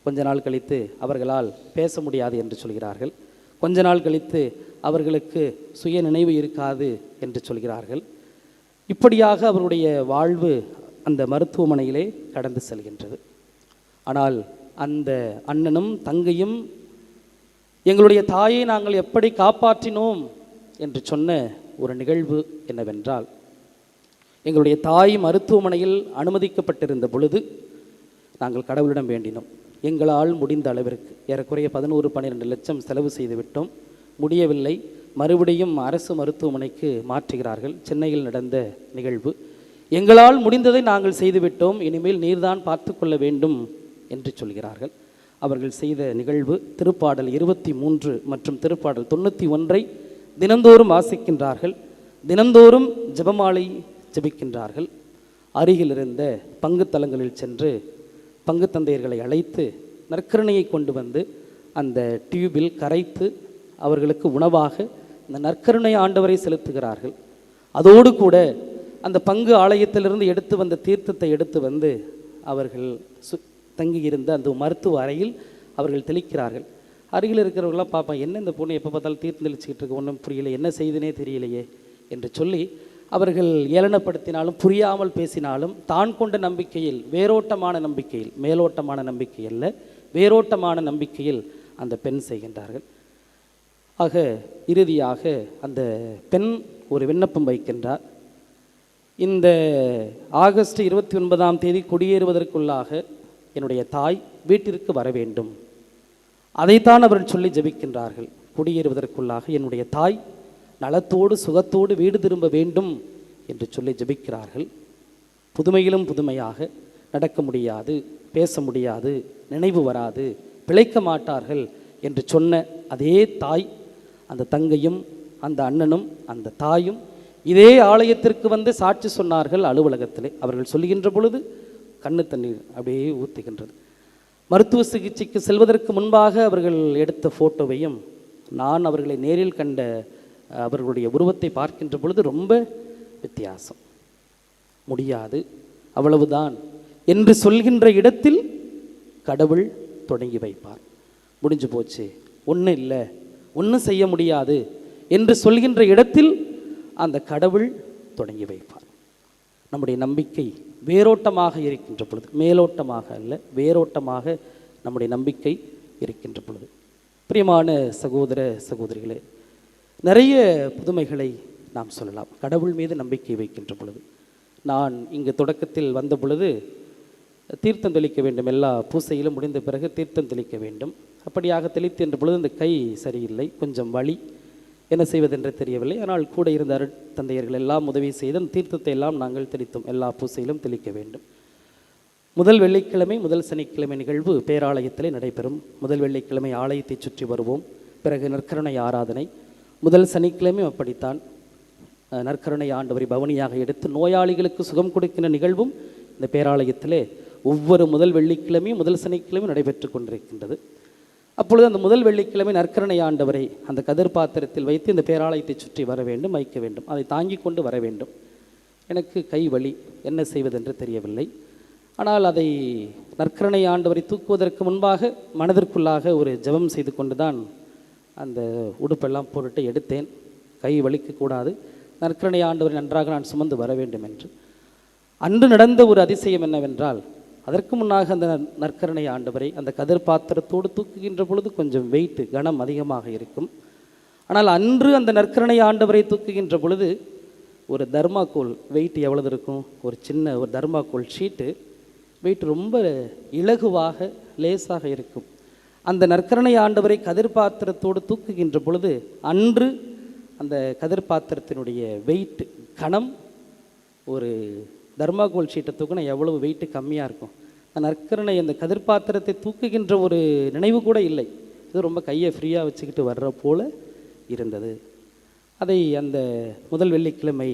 கொஞ்ச நாள் கழித்து அவர்களால் பேச முடியாது என்று சொல்கிறார்கள். கொஞ்ச நாள் கழித்து அவர்களுக்கு சுய நினைவு இருக்காது என்று சொல்கிறார்கள். இப்படியாக அவருடைய வாழ்வு அந்த மருத்துவமனையிலே கடந்து செல்கின்றது. ஆனால் அந்த அண்ணனும் தங்கையும் எங்களுடைய தாயை நாங்கள் எப்படி காப்பாற்றினோம் என்று சொன்ன ஒரு நிகழ்வு என்னவென்றால், எங்களுடைய தாய் மருத்துவமனையில் அனுமதிக்கப்பட்டிருந்த பொழுது நாங்கள் கடவுளிடம் வேண்டினோம். எங்களால் முடிந்த அளவிற்கு ஏறக்குறைய 11-12 லட்சம் செலவு செய்துவிட்டோம், முடியவில்லை. மறுபடியும் அரசு மருத்துவமனைக்கு மாற்றுகிறார்கள். சென்னையில் நடந்த நிகழ்வு. எங்களால் முடிந்ததை நாங்கள் செய்துவிட்டோம், இனிமேல் நீர்தான் பார்த்து கொள்ள வேண்டும் என்று சொல்கிறார்கள். அவர்கள் செய்த நிகழ்வு திருப்பாடல் 23 மற்றும் திருப்பாடல் 91 தினந்தோறும் வாசிக்கின்றார்கள். தினந்தோறும் ஜெபமாலை ஜெபிக்கின்றார்கள். அருகில் இருந்த பங்கு தலங்களில் சென்று பங்கு தந்தையர்களை அழைத்து நற்கருணையை கொண்டு வந்து அந்த டியூபில் கரைத்து அவர்களுக்கு உணவாக அந்த நற்கருணை ஆண்டவரை செலுத்துகிறார்கள். அதோடு கூட அந்த பங்கு ஆலயத்திலிருந்து எடுத்து வந்த தீர்த்தத்தை எடுத்து வந்து அவர்கள் தங்கியிருந்த அந்த மருத்துவ அறையில் அவர்கள் தெளிக்கிறார்கள். அருகில் இருக்கிறவர்களாம் பார்ப்பேன், என்ன இந்த பொண்ணு எப்போ பார்த்தாலும் தீர்த்தம் தெளிச்சிக்கிட்டு இருக்கு, ஒன்றும் புரியலை, என்ன செய்துனே தெரியலையே என்று சொல்லி அவர்கள் ஏளனப்படுத்தினாலும் புரியாமல் பேசினாலும் தான் கொண்ட நம்பிக்கையில், வேரோட்டமான நம்பிக்கையில், மேலோட்டமான நம்பிக்கை அல்ல, வேரோட்டமான நம்பிக்கையில் அந்த பெண் செய்கின்றார்கள். ஆக இறுதியாக அந்த பெண் ஒரு விண்ணப்பம் வைக்கின்றார். இந்த ஆகஸ்ட் 29ஆம் தேதி குடியேறுவதற்குள்ளாக என்னுடைய தாய் வீட்டிற்கு வர வேண்டும். அதைத்தான் அவர்கள் சொல்லி ஜெபிக்கின்றார்கள். குடியேறுவதற்குள்ளாக என்னுடைய தாய் நலத்தோடு சுகத்தோடு வீடு திரும்ப வேண்டும் என்று சொல்லி ஜெபிக்கிறார்கள். புதுமையிலும் புதுமையாக நடக்க முடியாது, பேச முடியாது, நினைவு வராது, பிழைக்க மாட்டார்கள் என்று சொன்ன அதே தாய், அந்த தங்கையும் அந்த அண்ணனும் அந்த தாயும் இதே ஆலயத்திற்கு வந்து சாட்சி சொன்னார்கள் அலுவலகத்திலே. அவர்கள் சொல்லுகின்ற பொழுது கண்ணு தண்ணீர் அப்படியே ஊற்றுகின்றது. மருத்துவ சிகிச்சைக்கு செல்வதற்கு முன்பாக அவர்கள் எடுத்த ஃபோட்டோவையும் நான் அவர்களை நேரில் கண்ட அவர்களுடைய உருவத்தை பார்க்கின்ற பொழுது ரொம்ப வித்தியாசம். முடியாது, அவ்வளவுதான் என்று சொல்கின்ற இடத்தில் கடவுள் தொடங்கி வைப்பார். முடிஞ்சு போச்சு, ஒன்றும் இல்லை, ஒன்றும் செய்ய முடியாது என்று சொல்கின்ற இடத்தில் அந்த கடவுள் தொடங்கி வைப்பார். நம்முடைய நம்பிக்கை வேரோட்டமாக இருக்கின்ற பொழுது, மேலோட்டமாக அல்ல, வேரோட்டமாக நம்முடைய நம்பிக்கை இருக்கின்ற பொழுது, பிரியமான சகோதர சகோதரிகளே, நிறைய புதுமைகளை நாம் சொல்லலாம் கடவுள் மீது நம்பிக்கை வைக்கின்ற பொழுது. நான் இங்கு தொடக்கத்தில் வந்த பொழுது தீர்த்தம் தெளிக்க வேண்டும், எல்லா பூசையிலும் முடிந்த பிறகு தீர்த்தம் தெளிக்க வேண்டும். அப்படியாக தெளித்து என்ற பொழுது இந்த கை சரியில்லை, கொஞ்சம் வலி, என்ன செய்வதென்று தெரியவில்லை. ஆனால் கூட இருந்த அருட்தந்தையர்கள் எல்லாம் உதவி செய்து அந்த தீர்த்தத்தை எல்லாம் நாங்கள் தெளித்தோம். எல்லா பூசையிலும் தெளிக்க வேண்டும். முதல் வெள்ளிக்கிழமை முதல் சனிக்கிழமை நிகழ்வு பேராலயத்திலே நடைபெறும். முதல் வெள்ளிக்கிழமை ஆலயத்தை சுற்றி வருவோம், பிறகு நற்கருணை ஆராதனை. முதல் சனிக்கிழமை அப்படித்தான் நற்கருணை ஆண்டவரை பவனியாக எடுத்து நோயாளிகளுக்கு சுகம் கொடுக்கின்ற நிகழ்வும் இந்த பேராலயத்திலே ஒவ்வொரு முதல் வெள்ளிக்கிழமையும் முதல் சனிக்கிழமையும் நடைபெற்று கொண்டிருக்கின்றது. அப்பொழுது அந்த முதல் வெள்ளிக்கிழமை நற்கருணை ஆண்டவரை அந்த கதிர் பாத்திரத்தில் வைத்து இந்த பேராலயத்தை சுற்றி வர வேண்டும், வைக்க வேண்டும், அதை தாங்கி கொண்டு வர வேண்டும். எனக்கு கை வலி, என்ன செய்வதென்று தெரியவில்லை. ஆனால் அதை நற்கருணை ஆண்டவரை தூக்குவதற்கு முன்பாக மனதிற்குள்ளாக ஒரு ஜெபம் செய்து கொண்டு தான் அந்த உடுப்பெல்லாம் போட்டு எடுத்தேன். கை வலிக்கக்கூடாது, நற்கருணை ஆண்டவரை நன்றாக நான் சுமந்து வர வேண்டும் என்று. அன்று நடந்த ஒரு அதிசயம் என்னவென்றால், அதற்கு முன்னாக அந்த நற்கருணை ஆண்டவரை அந்த கதிர் பாத்திரத்தோடு தூக்குகின்ற பொழுது கொஞ்சம் வெயிட்டு, கனம் அதிகமாக இருக்கும். ஆனால் அன்று அந்த நற்கருணை ஆண்டவரை தூக்குகின்ற பொழுது ஒரு தர்மாக்கோல் வெயிட் எவ்வளவு இருக்கும், ஒரு சின்ன ஒரு தர்மாக்கோல் ஷீட்டு வெயிட் ரொம்ப இலகுவாக லேசாக இருக்கும். அந்த நற்கருணை ஆண்டவரை கதிர் பாத்திரத்தோடு தூக்குகின்ற பொழுது அன்று அந்த கதிர் பாத்திரத்தினுடைய வெயிட் கணம் ஒரு தர்மாகோல் ஷீட்டை தூக்கினா எவ்வளவு வெயிட்டு கம்மியாக இருக்கும். நற்கருணை அந்த கதிர் பாத்திரத்தை தூக்குகின்ற ஒரு நினைவு கூட இல்லை. இது ரொம்ப கையை ஃப்ரீயாக வச்சுக்கிட்டு வர்ற போல இருந்தது. அதை அந்த முதல் வெள்ளிக்கிழமை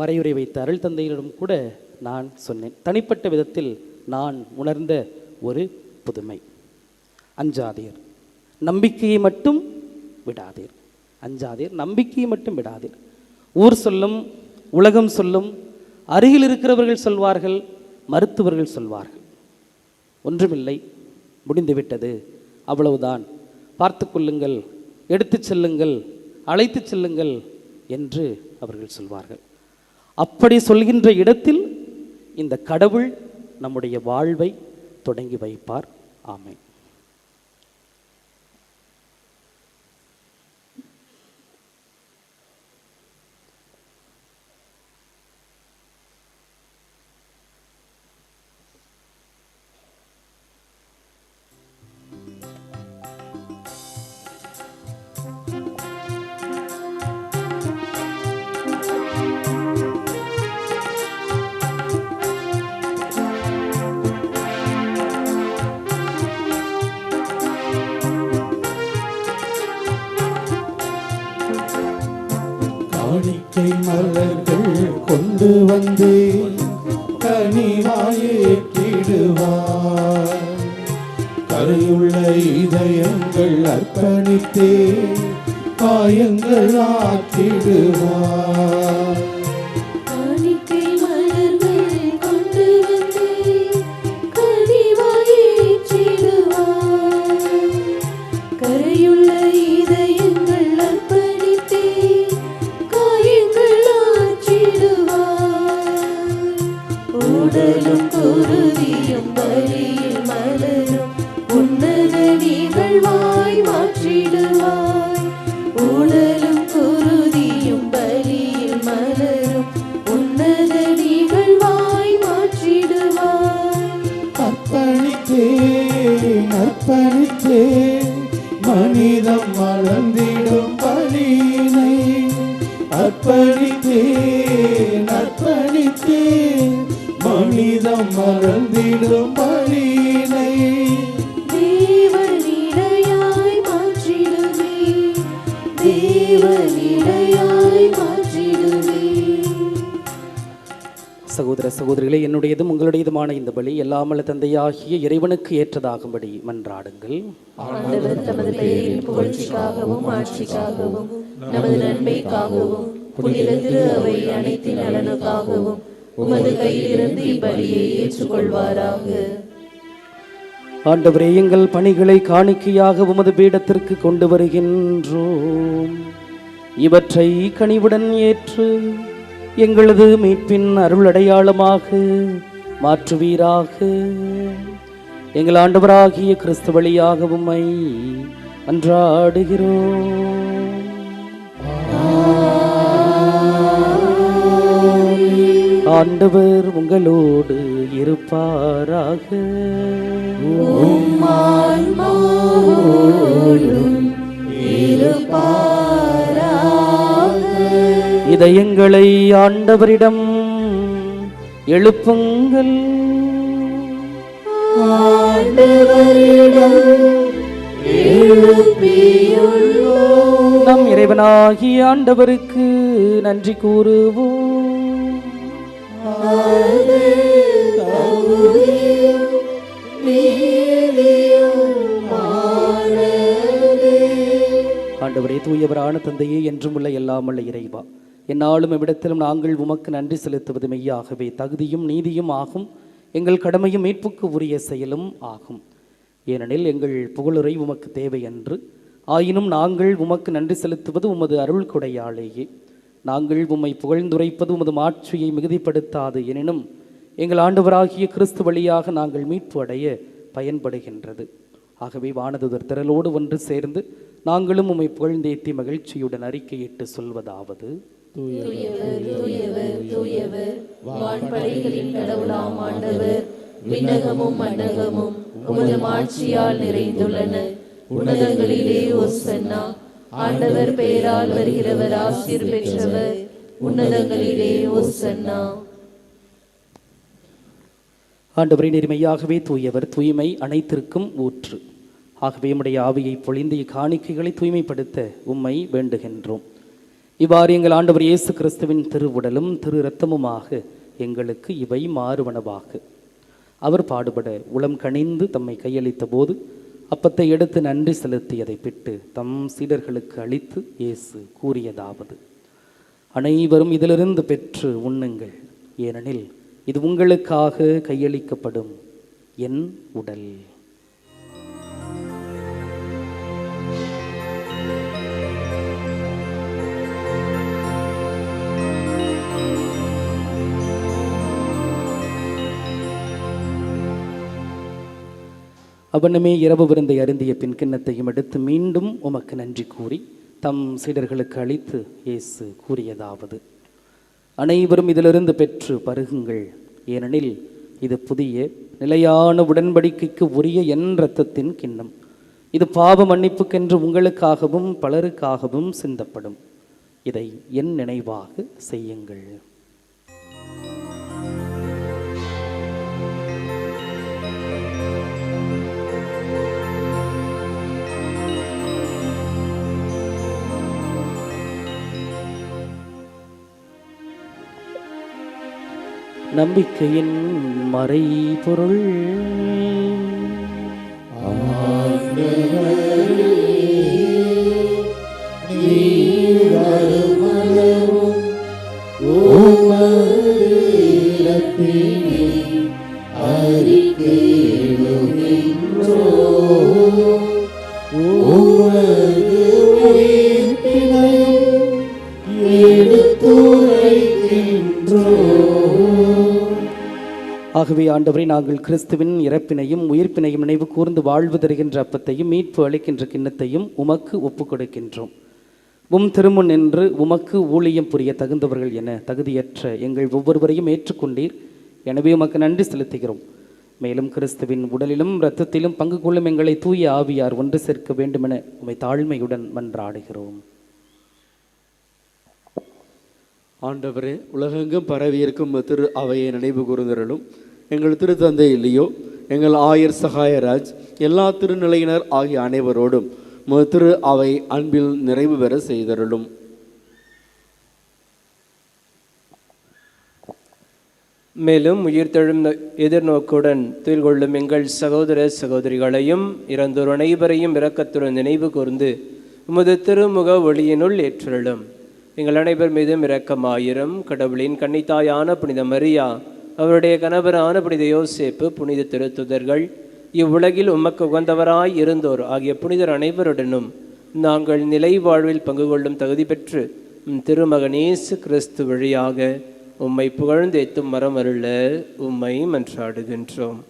மறையுரை வைத்த அருள் தந்தையிடம் கூட நான் சொன்னேன். தனிப்பட்ட விதத்தில் நான் உணர்ந்த ஒரு புதுமை. அஞ்சாதீர், நம்பிக்கையை மட்டும் விடாதீர். அஞ்சாதீர், நம்பிக்கையை மட்டும் விடாதீர். ஊர் சொல்லும், உலகம் சொல்லும், அருகில் இருக்கிறவர்கள் சொல்வார்கள், மருத்துவர்கள் சொல்வார்கள், ஒன்றுமில்லை, முடிந்துவிட்டது, அவ்வளவுதான், பார்த்து கொள்ளுங்கள், எடுத்து செல்லுங்கள், அழைத்து செல்லுங்கள் என்று அவர்கள் சொல்வார்கள். அப்படி சொல்கின்ற இடத்தில் இந்த கடவுள் நம்முடைய வாழ்வை தொடங்கி வைப்பார். ஆமென். காணிக்கை மலர்கள் கொண்டு வந்து கனிவாயேற்றிடுவார். கரையுள்ள இதயங்கள் அர்ப்பணித்தே காயங்கள் ஆற்றிடுவார். காணிக்கை மலர்கள் கொண்டு வந்து கனிவாயேற்றிடுவார். கரையுள்ள இதயங்கள் அர்ப்பணித்தே காயங்கள் ஆற்றிடுவார். உடலும் குருதியும் பலியில் மலரும் உன்னத நிகழ்வாய் மாற்றிடுவாய். உடலும் குருதியும் பலியில் மலரும் உன்னத நிகழ்வாய் மாற்றிடுவாய். அர்ப்பணித்தேன் அர்ப்பணித்தேன் மனிதம் வளர்ந்திடும் பலியினை. அர்ப்பணித்தேன் அர்ப்பணித்தேன் மனிதம் வளர்ந்திடும் பலியினை. தேவனிடையாய் மாற்றிடுவே, தேவனிடையாய் மாற்றிடுவே. சகோதர சகோதரிகளே, என்னுடையதும் உங்களுடையதுமான இந்த பலி எல்லாமல்ல தந்தையாகிய இறைவனுக்கு ஏற்றதாகும்படி மன்றாடுங்கள். ஆண்டவர் தமது பெயரின் புகழ்ச்சிக்காகவும் ஆட்சிக்காகவும் நமது நன்மைக்காகவும் புனித திரு அவை அனைத்தின் நலனுக்காகவும் உமது கையிலிருந்து இப்பலியை ஏற்றுக்கொள்வாராக. ஆண்டவரே, எங்கள் பணிகளை காணிக்கையாக உமது பீடத்திற்கு கொண்டு வருகின்றோம். இவற்றை கனிவுடன் ஏற்று எங்களது மீட்பின் அருள் அடையாளமாக மாற்றுவீராக. எங்கள் ஆண்டவராகிய கிறிஸ்து வழியாக உம்மை மன்றாடுகிறோம். ஆண்டவர் உங்களோடு இருப்பாராக. இதயங்களை ஆண்டவரிடம் எழுப்புங்கள். நம் இறைவனாகிய ஆண்டவருக்கு நன்றி கூறுவோம். ஆண்டவரே, தூயவரான தந்தையே, என்றும் உள்ள எல்லாமல்ல இறைவா, என்னாலும் எவ்விடத்திலும் நாங்கள் உமக்கு நன்றி செலுத்துவது மெய்யாகவே தகுதியும் நீதியும் ஆகும், எங்கள் கடமையும் மீட்புக்கு உரிய செயலும் ஆகும். ஏனெனில் எங்கள் புகழுரை உமக்கு தேவை என்று, ஆயினும் நாங்கள் உமக்கு நன்றி செலுத்துவது உமது அருள் கொடையாலேயே. நாங்கள் உம்மை புகழ்ந்துரைப்பது உமது மாட்சியை மிகுதிப்படுத்தாது, எனினும் எங்கள் ஆண்டவராகிய கிறிஸ்து வழியாக நாங்கள் மீட்பு அடைய பயன்படுகின்றது. ஆகவே வானதுதர் திரளோடு ஒன்று சேர்ந்து நாங்களும் உம்மை புகழ்ந்தேத்தி மகிழ்ச்சியுடன் அறிக்கையிட்டு சொல்வதாவது: வான்படைகளின் கடவுளாம் ஆண்டவர், விண்ணகமும் மண்ணகமும் உமது மாட்சியால் நிறைந்துள்ளன. உன்னதங்களிலே ஓசன்னா. ஆண்டவர் பெயரால் வருகிறவர் ஆசீர் பெற்றவர். உன்னதங்களிலே ஓசன்னா. ஆண்டவரே, நேர்மையாகவே தூயவர், தூய்மை அனைத்திற்கும் ஊற்று. ஆகவே உம்முடைய ஆவியை பொழிந்து இக்காணிக்கைகளை தூய்மைப்படுத்த உம்மை வேண்டுகின்றோம். இவ்வாறு எங்கள் ஆண்டவர் இயேசு கிறிஸ்துவின் திருவுடலும் திரு இரத்தமுமாக எங்களுக்கு இவை மாறுவனவாக. அவர் பாடுபட உளம் கனிந்து தம்மை கையளித்த போது அப்பத்தை எடுத்து நன்றி செலுத்தியதை பிட்டு தம் சீடர்களுக்கு அளித்து இயேசு கூறியதாவது: அனைவரும் இதிலிருந்து பெற்று உண்ணுங்கள், ஏனெனில் இது உங்களுக்காக கையளிக்கப்படும் என் உடல். அவனுமே இரவு விருந்தை அருந்திய பின் கிண்ணத்தையும் எடுத்து மீண்டும் உமக்கு நன்றி கூறி தம் சீடர்களுக்கு அளித்து இயேசு கூறியதாவது: அனைவரும் இதிலிருந்து பெற்று பருகுங்கள், ஏனெனில் இது புதிய நிலையான உடன்படிக்கைக்கு உரிய என் இரத்தத்தின் கிண்ணம். இது பாவ மன்னிப்புக்கென்று உங்களுக்காகவும் பலருக்காகவும் சிந்தப்படும். இதை என் நினைவாக செய்யுங்கள். நம்பிக்கையின் மறைபொருள் ஆகவே ஆண்டவரை, நாங்கள் கிறிஸ்துவின் இறப்பினையும் உயிர்ப்பினையும் நினைவு கூர்ந்து வாழ்வு தருகின்ற அப்பத்தையும் மீட்பு அளிக்கின்ற கிண்ணத்தையும் உமக்கு ஒப்புக் கொடுக்கின்றோம். திருமுன் நின்று உமக்கு ஊழியம் புரிய தகுந்தவர்கள் என தகுதியற்ற எங்கள் ஒவ்வொருவரையும் ஏற்றுக்கொண்டீர். எனவே உமக்கு நன்றி செலுத்துகிறோம். மேலும் கிறிஸ்துவின் உடலிலும் இரத்தத்திலும் பங்கு கொள்ளும் எங்களை தூய ஆவியார் ஒன்று சேர்க்க வேண்டுமென உம்மை தாழ்மையுடன் மன்றாடுகிறோம். ஆண்டவரே, உலகெங்கும் பரவியிருக்கும் திரு அவையை நினைவு கூர்ந்தருளும். எங்கள் திருத்தந்தை இல்லையோ, எங்கள் ஆயர் சகாயராஜ், எல்லா திருநிலையினர் ஆகிய அனைவரோடும் திரு அவை அன்பில் நிறைவு பெற செய்தருளும். மேலும் உயிர்த்தெழும் எதிர்நோக்குடன் துயில் கொள்ளும் எங்கள் சகோதர சகோதரிகளையும் இறந்தோர் அனைவரையும் இரக்கத்துடன் நினைவு கூர்ந்து உமது திருமுக ஒளியினுள் ஏற்றருளும். எங்கள் அனைவர் மீதும் இரக்கமாயிரம். கடவுளின் கன்னித்தாயான புனித மரியா, அவருடைய கணவரான புனித யோசேப்பு, புனித திருத்துதர்கள், இவ்வுலகில் உமக்கு உகந்தவராய் இருந்தோர் ஆகிய புனிதர் அனைவருடனும் நாங்கள் நிலை வாழ்வில் பங்கு கொள்ளும் தகுதி பெற்று திருமகன் இயேசு கிறிஸ்து வழியாக உம்மை புகழ்ந்தேத்தும் மரம் அருள உம்மை மன்றாடுகின்றோம்.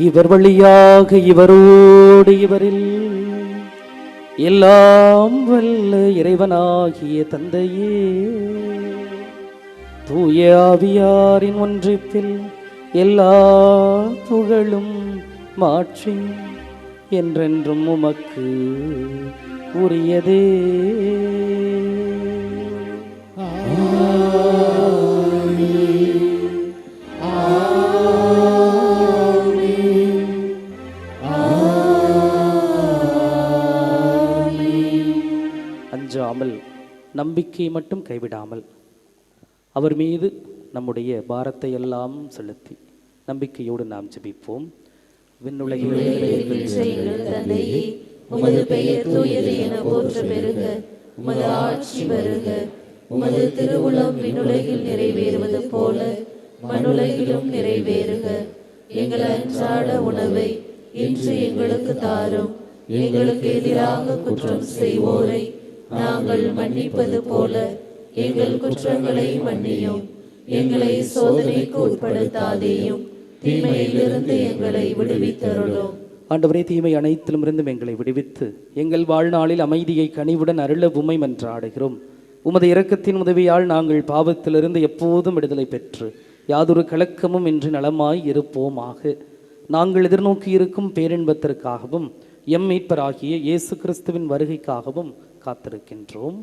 இவர் வழியாக இவரோடு இவரில் எல்லாம் வல்ல இறைவனாகிய தந்தையே, தூய ஆவியாரின் ஒன்றிப்பில் எல்லா புகழும் மாற்றி என்றென்றும் உமக்கு உரியதே. அஞ்சாமல் நம்பிக்கை மட்டும் கைவிடாமல் அவர் மீது நம்முடைய பாரத்தை எல்லாம் செலுத்தி நம்பிக்கையோடு நாம் ஜெபிப்போம். விண்ணுலகில் தந்தையே, உமது பெயர் தூயது என போற்ற பெறுக. உமது ஆட்சி வருக. உமது திருவுளம் விண்ணுலகில் நிறைவேறுவது போல மண்ணுலகிலும் நிறைவேறுக. எங்கள் அன்றாட உணவை இன்று எங்களுக்கு தாரும். எங்களுக்கு எதிராக குற்றம் செய்வோரை நாங்கள் மன்னிப்பது போல எங்கள் குற்றங்களை மன்னியும். எங்களை சோதனைக்கு உட்படுத்தாதேயும், தீமையிலிருந்து எங்களை விடுவித்தருளும். ஆண்டவரே, தீமை அனைத்திலும் இருந்தும் எங்களை விடுவித்து எங்கள் வாழ்நாளில் அமைதியை கனிவுடன் அருள உம்மை மன்றாடுகிறோம். உமது இரக்கத்தின் உதவியால் நாங்கள் பாவத்திலிருந்து எப்போதும் விடுதலை பெற்று யாதொரு கலக்கமும் இன்றி நலமாய் இருப்போமாக. நாங்கள் எதிர்நோக்கி இருக்கும் பேரின்பத்திற்காகவும் எம் மீட்பராகிய இயேசு கிறிஸ்துவின் வருகைக்காகவும் காத்திருக்கின்றோம்.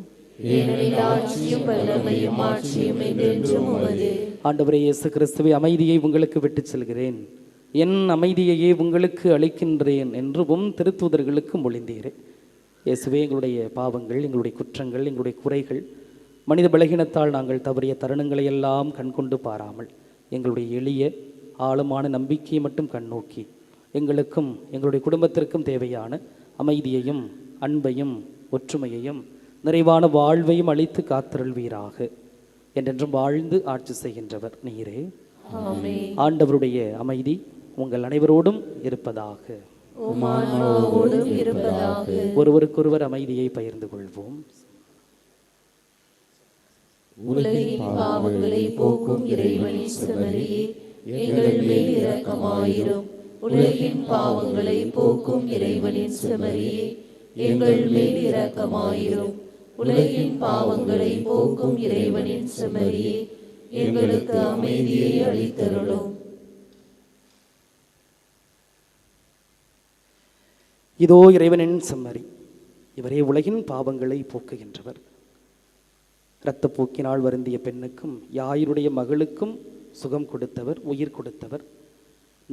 ஆண்டவரே இயேசு கிறிஸ்துவை, அமைதியை உங்களுக்கு விட்டுச் செல்கிறேன், என் அமைதியையே உங்களுக்கு அளிக்கின்றேன் என்று திருத்தூதர்களுக்கு மொழிந்தீரே. இயேசுவே, எங்களுடைய பாவங்கள், எங்களுடைய குற்றங்கள், எங்களுடைய குறைகள், மனித பலகீனத்தால் நாங்கள் தவறிய தருணங்களை எல்லாம் கண்கொண்டு பாராமல் எங்களுடைய எளிய ஆழமான நம்பிக்கையை மட்டும் கண்ணோக்கி எங்களுக்கும் எங்களுடைய குடும்பத்திற்கும் தேவையான அமைதியையும் அன்பையும் ஒற்றுமையையும் நிறைவான வாழ்வையும் அளித்து காத்தருள்வீராக. என்றென்றும் வாழ்ந்து ஆட்சி செய்கின்றவர் நீரே. ஆண்டவருடைய அமைதி உங்கள் அனைவரோடும் இருப்பதாக. ஒருவருக்கொருவர் அமைதியை பகிர்ந்து கொள்வோம். உலகின் பாவங்களை போக்கும் இறைவனின் செம்மறியே, எங்கள் மேல் இரக்கமாயிரும். உலகின் பாவங்களை போக்கும் இறைவனின் செம்மறியே, எங்கள் மேல் இரக்கமாயிரும். உலகின் பாவங்களை போக்கும் இறைவனின் செம்மறியே, எங்களுக்கு அமைதியை அளித்தருளும். இதோ இறைவனின் செம்மறி, இவரே உலகின் பாவங்களை போக்குகின்றவர். இரத்தப்போக்கினால் வருந்திய பெண்ணுக்கும் யாயிருடைய மகளுக்கும் சுகம் கொடுத்தவர், உயிர் கொடுத்தவர்,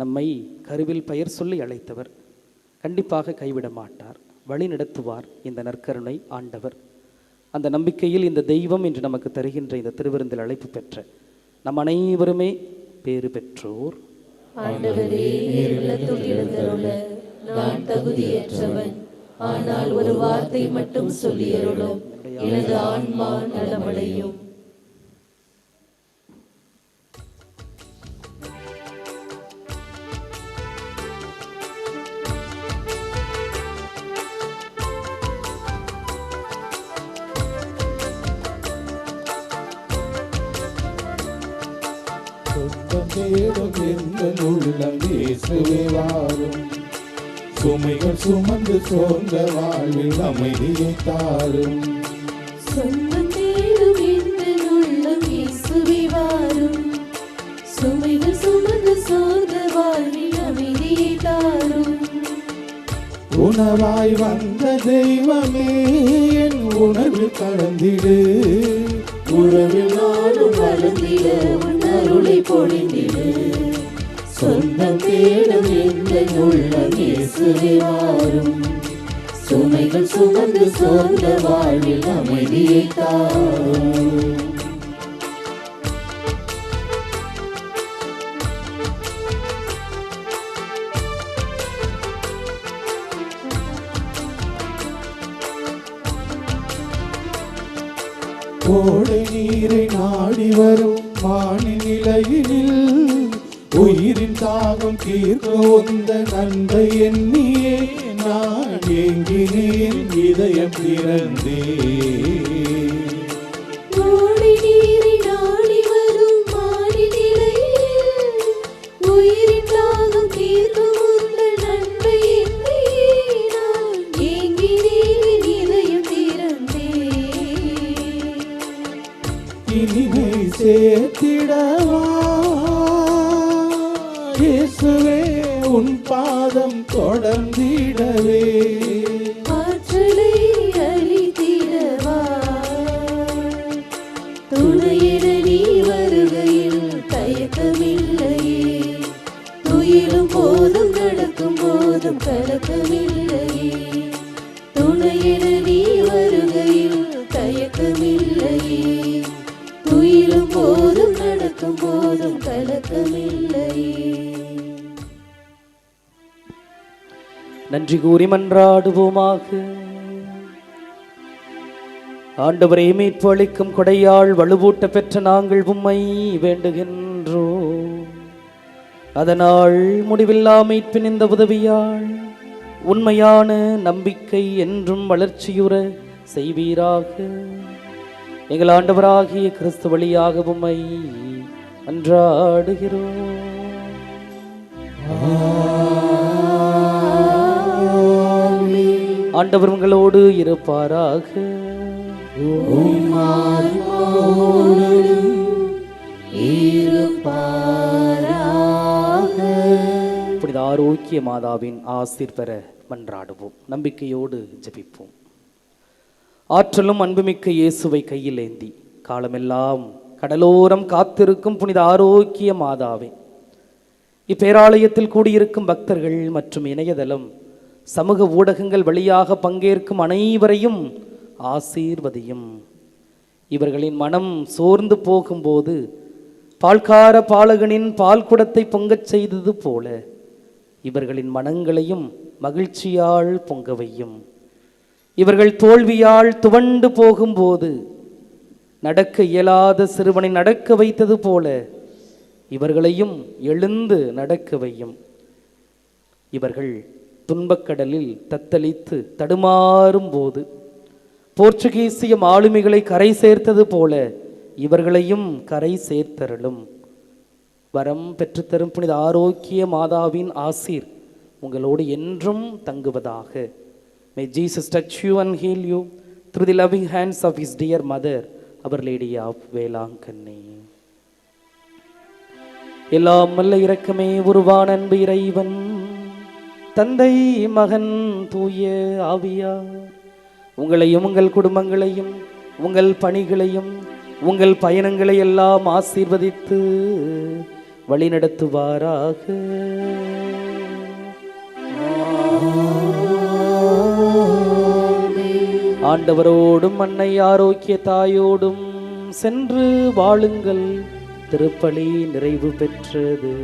நம்மை கருவில் பெயர் சொல்லி அழைத்தவர், கண்டிப்பாக கைவிட மாட்டார், வழி நடத்துவார் இந்த நற்கருணை ஆண்டவர். அந்த நம்பிக்கையில் இந்த தெய்வம் இன்று நமக்கு தருகின்ற இந்த திருவிருந்தில் அழைப்பு பெற்ற நம் அனைவருமே பேறு பெற்றோர். ஆண்டவரே, நீர் இல்லத்தில் எழுந்தருள நான் தகுதியற்றவன், ஆனால் ஒரு வார்த்தை மட்டும் சொல்லியருளும், எனது ஆன்மா நலமடையும். சுமைகள் சுமந்து சோர்ந்த வாழ்வில் அமைதியை தாரும். சொந்தம் தேடும் எங்கள் உள்ளம் இயேசுவே வாரும். சுமைகள் சுமந்து சோர்ந்த வாழ்வில் அமைதியை தாரும். உணவாய் வந்த தெய்வமே, என் உணர்வில் கலந்திடு. உறவில் நாளும் வளர்ந்திட உன் அருளை பொழிந்திடு. சொந்தம் தேடும் எங்கள் உள்ளம் இயேசுவே வாரும். சுமைகள் சுமந்து சோர்ந்த வாழ்வில் அமைதியை தாரும். கோடை நீரை நாடி வரும் வானின் நிலையினில் உயிரின் தாகம் தீர்க்க வந்த நன்மை எண்ணியே நான் ஏங்கினேன், இதயம் திறந்தே. கோடை நீரை நாடி வரும் வானின் நிலையினில் உயிரின் தாகம் தீர்க்க வந்த நன்மை எண்ணியே நான் ஏங்கினேன், இதயம் திறந்தே. இனிமை சேர்த்திடவா இயேசுவே, உன் பாதம் தொடர்ந்திடவே. ஆற்றலை அளித்திடவா, துணையென நீ வருகையில் தயக்கமில்லையே. துயிலும் போதும் நடக்கும் போதும் கலக்கமில்லையே. துணையென நீ வருகையில் தயக்கமில்லையே. துயிலும் போதும் நடக்கும் போதும் கலக்கமில்லையே. நன்றி கூறி மன்றாடுவோமாக. ஆண்டவரே, மீட்பு அளிக்கும் கொடையால் வலுவூட்ட பெற்ற நாங்கள் உம்மை வேண்டுகின்றோம். அதனால் முடிவில்லா மீட்பின் இந்த உதவியால் உண்மையான நம்பிக்கை என்றும் வளர்ச்சியுற செய்வீராக. எங்கள் ஆண்டவராகிய கிறிஸ்து வழியாக உம்மை மன்றாடுகிறோம். ஆண்டவர் உங்களோடு இருப்பாராக. இருப்பாராக. புனித ஆரோக்கிய மாதாவின் ஆசீர் பெற மன்றாடுவோம். நம்பிக்கையோடு ஜெபிப்போம். ஆற்றலும் அன்புமிக்க இயேசுவை கையில் ஏந்தி காலமெல்லாம் கடலோரம் காத்திருக்கும் புனித ஆரோக்கிய மாதாவே, இப்பேராலயத்தில் கூடியிருக்கும் பக்தர்கள் மற்றும் இணையதளம் சமூக ஊடகங்கள் வழியாக பங்கேற்கும் அனைவரையும் ஆசீர்வதியும். இவர்களின் மனம் சோர்ந்து போகும்போது பால்கார பாலகனின் பால் குடத்தை பொங்கச் செய்தது போல இவர்களின் மனங்களையும் மகிழ்ச்சியால் பொங்க வையும். இவர்கள் தோல்வியால் துவண்டு போகும்போது நடக்க இயலாத சிறுவனை நடக்க வைத்தது போல இவர்களையும் எழுந்து நடக்க வையும். இவர்கள் துன்பக்கடலில் தத்தளித்து தடுமாறும் போது போர்ச்சுகீசிய ஆளுமைகளை கரை சேர்த்தது போல இவர்களையும் கரை சேர்த்தருளும். வரம் பெற்றுத்தரும் புனித ஆரோக்கிய மாதாவின் ஆசீர் உங்களோடு என்றும் தங்குவதாக. May Jesus touch you and heal you through the loving hands of his dear mother, Our Lady of Velankanni. எல்லாம் வல்ல இரக்கமே உருவான அன்பு இறைவன் தந்தை மகன் தூய ஆவியார் உங்களையும் உங்கள் குடும்பங்களையும் உங்கள் பணிகளையும் உங்கள் பயணங்களை எல்லாம் ஆசீர்வதித்து வழிநடத்துவாராக. ஆண்டவரோடும் அன்னை ஆரோக்கிய தாயோடும் சென்று வாழுங்கள். திருப்பலி நிறைவு பெற்றது.